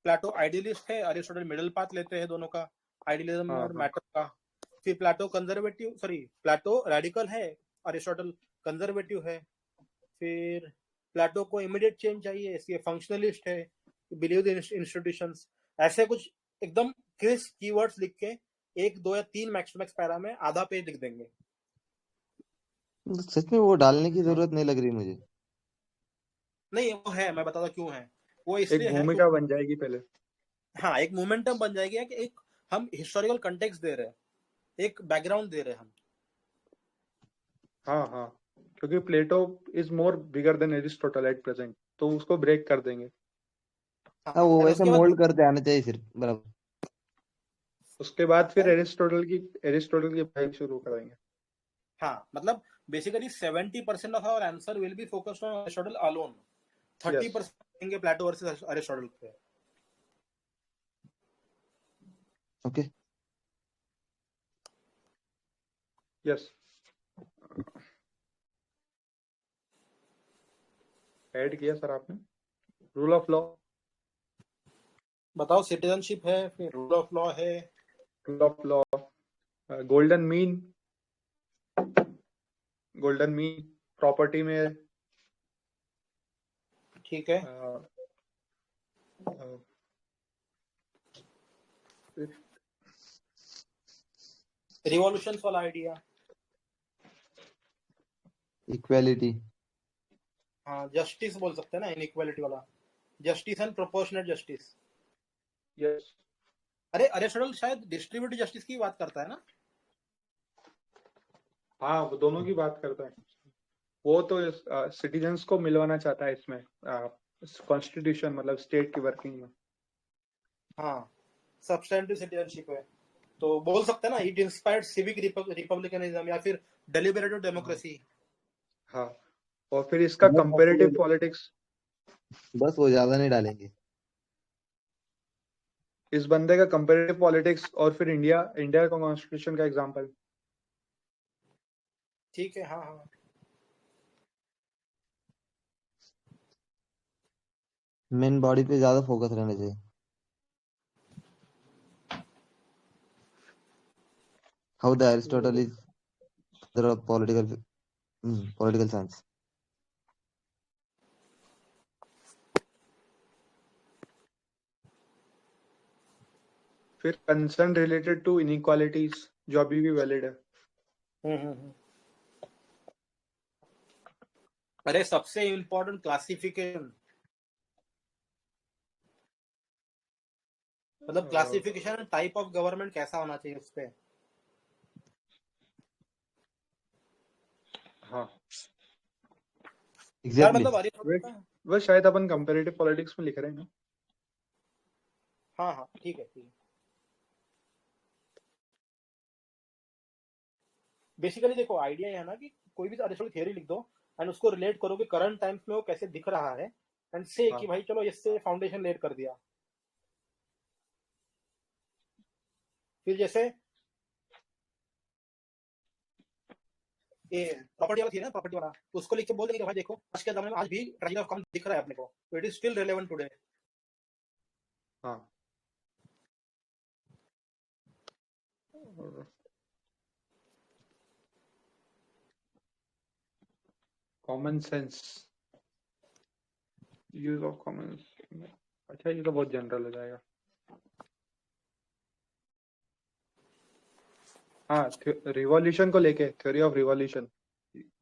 प्लेटो आइडियलिस्ट है, अरिस्टोटल मिडिल पाथ लेते हैं दोनों का, आइडियलिज्म और मैटर का। फिर प्लेटो कंजर्वेटिव, प्लेटो रेडिकल है, अरिस्टोटल कंजर्वेटिव है। फिर प्लेटो को इमीडिएट चेंज चाहिए, इसलिए फंक्शनलिस्ट है, बिलीव इन इंस्टीट्यूशंस। ऐसे कुछ एकदम क्रिस्प कीवर्ड्स लिख के 1, 2 या 3 मैक्स टू मैक्स पैरा में आधा पेज लिख देंगे। सच में वो डालने की जरूरत नहीं लग रही मुझे। नहीं वो है, मैं बताता क्यों है वो। एक इसलिए है भूमिका बन जाएगी पहले। हाँ, एक मोमेंटम बन जाएगी कि एक हम हिस्टोरिकल कंटेक्स्ट दे रहे हैं, एक बैकग्राउंड दे रहे हैं हम। हाँ, क्योंकि Plato is more bigger than Aristotle at present, तो उसको ब्रेक कर देंगे। हाँ, वो वैसे मोल्ड करते आना चाहिए फिर बराबर। उसके बाद फिर एरिस्टोटल की पढ़ाई शुरू करेंगे। हाँ, मतलब basically 70% of our answer will be focused on Aristotle alone, 30% देंगे प्लेटो वर्सेस अरिस्टोटल पे। ओके, यस, ऐड किया सर आपने। रूल ऑफ लॉ बताओ। सिटीजनशिप है, फिर रूल ऑफ लॉ है, rule of law, golden mean property में, ठीक है। रिवॉल्यूशन वाला आइडिया, इक्वालिटी, हाँ जस्टिस बोल सकते हैं ना, इनइक्वालिटी वाला, justice and proportionate justice. Yes. अरे अरिस्टोटल शायद डिस्ट्रीब्यूटिव जस्टिस की बात करता है ना। हाँ, वो दोनों की बात करता है। वो तो सिटीजन्स को मिलवाना चाहता है इसमें, कॉन्स्टिट्यूशन मतलब स्टेट की वर्किंग में। हाँ, सब्सटेंटिव सिटीजनशिप है, तो बोल सकते हैं ना इट इंस्पायर्ड सिविक रिपब्लिकनिज्म या फिर डेलिबरेटिव डेमोक्रेसी। हाँ, और फिर इसका कंपैरेटिव पॉलिटिक्स। बस वो ज्यादा नहीं डालेंगे। इस बंदे का कंपैरेटिव पॉलिटिक्स और फिर इंडिया का कॉन्स्टिट्यूशन का एग्जांपल। ठीक है, हाँ। मेन बॉडी पे ज्यादा फोकस रहना चाहिए। How the Aristotle is the political science. फिर कंसर्न रिलेटेड टू इनइक्वालिटीज, जो अभी भी वैलिड है। अरे सबसे इम्पोर्टेंट क्लासिफिकेशन, मतलब क्लासिफिकेशन टाइप ऑफ गवर्नमेंट कैसा होना चाहिए उस पे। हाँ, यार मतलब वो शायद अपन कंपैरेटिव पॉलिटिक्स में लिख रहे हैं ना। हाँ, ठीक है। बेसिकली देखो आइडिया है ना कि कोई भी अरिस्टोटल थ्योरी लिख दो एंड उसको रिलेट करो कि करंट टाइम्स में वो कैसे दिख रहा है, एंड से कि भाई चलो इससे फाउंडेशन लेट कर दिया। फिर जैसे ये प्रॉपर्टी वाला थी ना, प्रॉपर्टी वाला, उसको लिख के बोल देंगे भाई देखो आज के जमाने में आज भी ट्रेजेडी ऑफ कम दिख रहा है अपने को, तो it is still relevant today. हाँ, common sense, use of common. अच्छा, ये तो बहुत जनरल हो जाएगा। हाँ, रिवॉल्यूशन को लेके theory of revolution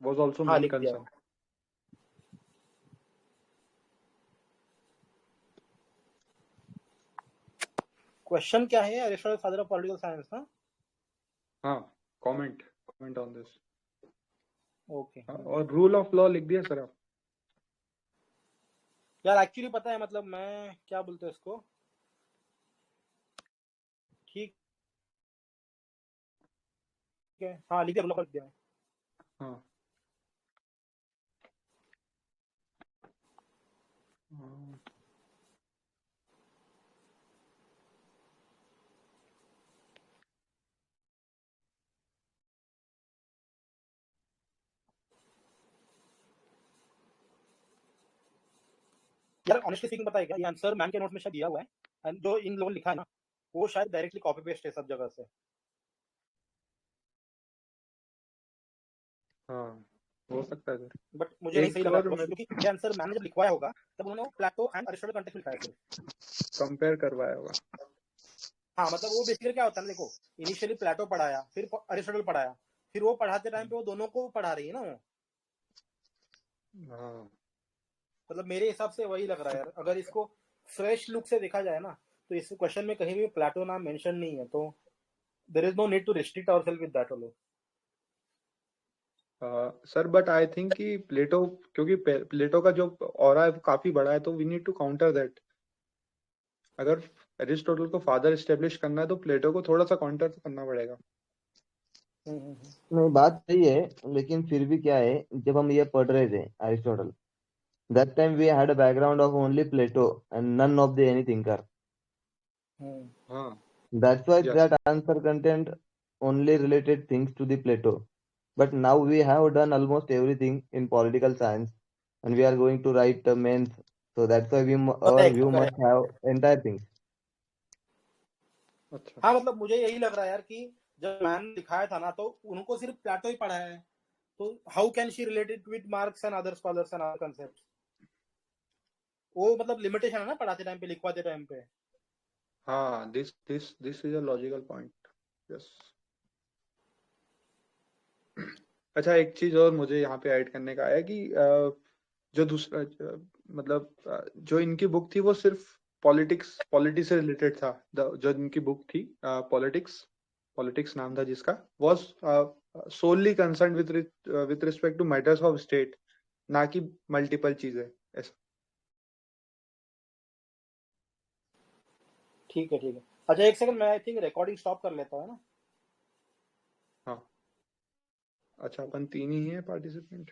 was also main concern. Question क्या है? Aristotle father of political science ना? हाँ, कमेंट ऑन दिस। ओके। और रूल ऑफ लॉ लिख दिया सर आप? यार एक्चुअली पता है मतलब मैं क्या बोलते हैं इसको, ठीक है हाँ लिख दिया, रूल ऑफ लॉ लिख दिया। हाँ। हाँ। यार ऑनेस्टली स्पीकिंग पता है क्या, ये आंसर मैन के नोट में शायद दिया हुआ है, एंड जो इन लोगों ने लिखा है ना वो शायद डायरेक्टली कॉपी पेस्ट है सब जगह से। हाँ, हो सकता है सर। बट मुझे नहीं सही एक लगा और क्योंकि ये आंसर मैंने जब लिखवाया होगा तब उन्होंने प्लेटो एंड अरिस्टोटल कॉन्टेक्स्ट में लिखा है सिर्फ। कंपेयर करवाया होगा। हाँ मतलब वो बेसिकली क्या होता है ना, देखो इनिशियली प्लेटो पढ़ाया, फिर अरिस्टोटल पढ़ाया, फिर वो पढ़ाते टाइम पे वो दोनों को पढ़ा रही है ना वो। हाँ। मतलब मेरे हिसाब से वही लग रहा है यार, अगर इसको फ्रेश लुक से देखा जाए ना तो इस क्वेश्चन में कहीं भी प्लेटो नाम मेंशन नहीं है, तो there is no need to restrict ourselves with that only. Sir but I think कि प्लेटो, क्योंकि प्लेटो का जो ऑरा है वो काफी बड़ा है, तो we need to counter that. अगर एरिस्टोटल को फादर एस्टेब्लिश करना है तो प्लेटो को थोड़ा सा काउंटर तो करना पड़ेगा। नहीं, बात सही है, लेकिन फिर भी क्या है, जब हम ये पढ़ रहे थे Aristotle, that time we had a background of only Plato and none of the any thinker. हाँ, That's why yes, that answer contained only related things to the Plato. But now we have done almost everything in political science, and we are going to write the mains. So that's why our view must correct. have entire things. अच्छा। हाँ मतलब मुझे यही लग रहा है यार कि जब मैन लिखाया था ना तो उनको सिर्फ प्लेटो ही पढ़ाया है, तो how can she relate it with marks and other scholars and other concepts. वो मतलब लिमिटेशन है ना पढ़ाते टाइम पे, लिखवाते टाइम पे। हाँ, this is a logical point. Yes. अच्छा, एक चीज और मुझे यहाँ पे ऐड करने का है कि जो दूसरा मतलब जो इनकी बुक थी वो सिर्फ पॉलिटिक्स से रिलेटेड था। जो इनकी बुक थी पॉलिटिक्स नाम था जिसका, was solely concern with respect to matters of state, ना कि मल्टीपल चीजें ऐसा। ठीक है अच्छा एक सेकंड, मैं आई थिंक रिकॉर्डिंग स्टॉप कर लेता हूँ ना। हाँ। अच्छा, अपन 3 ही है पार्टिसिपेंट।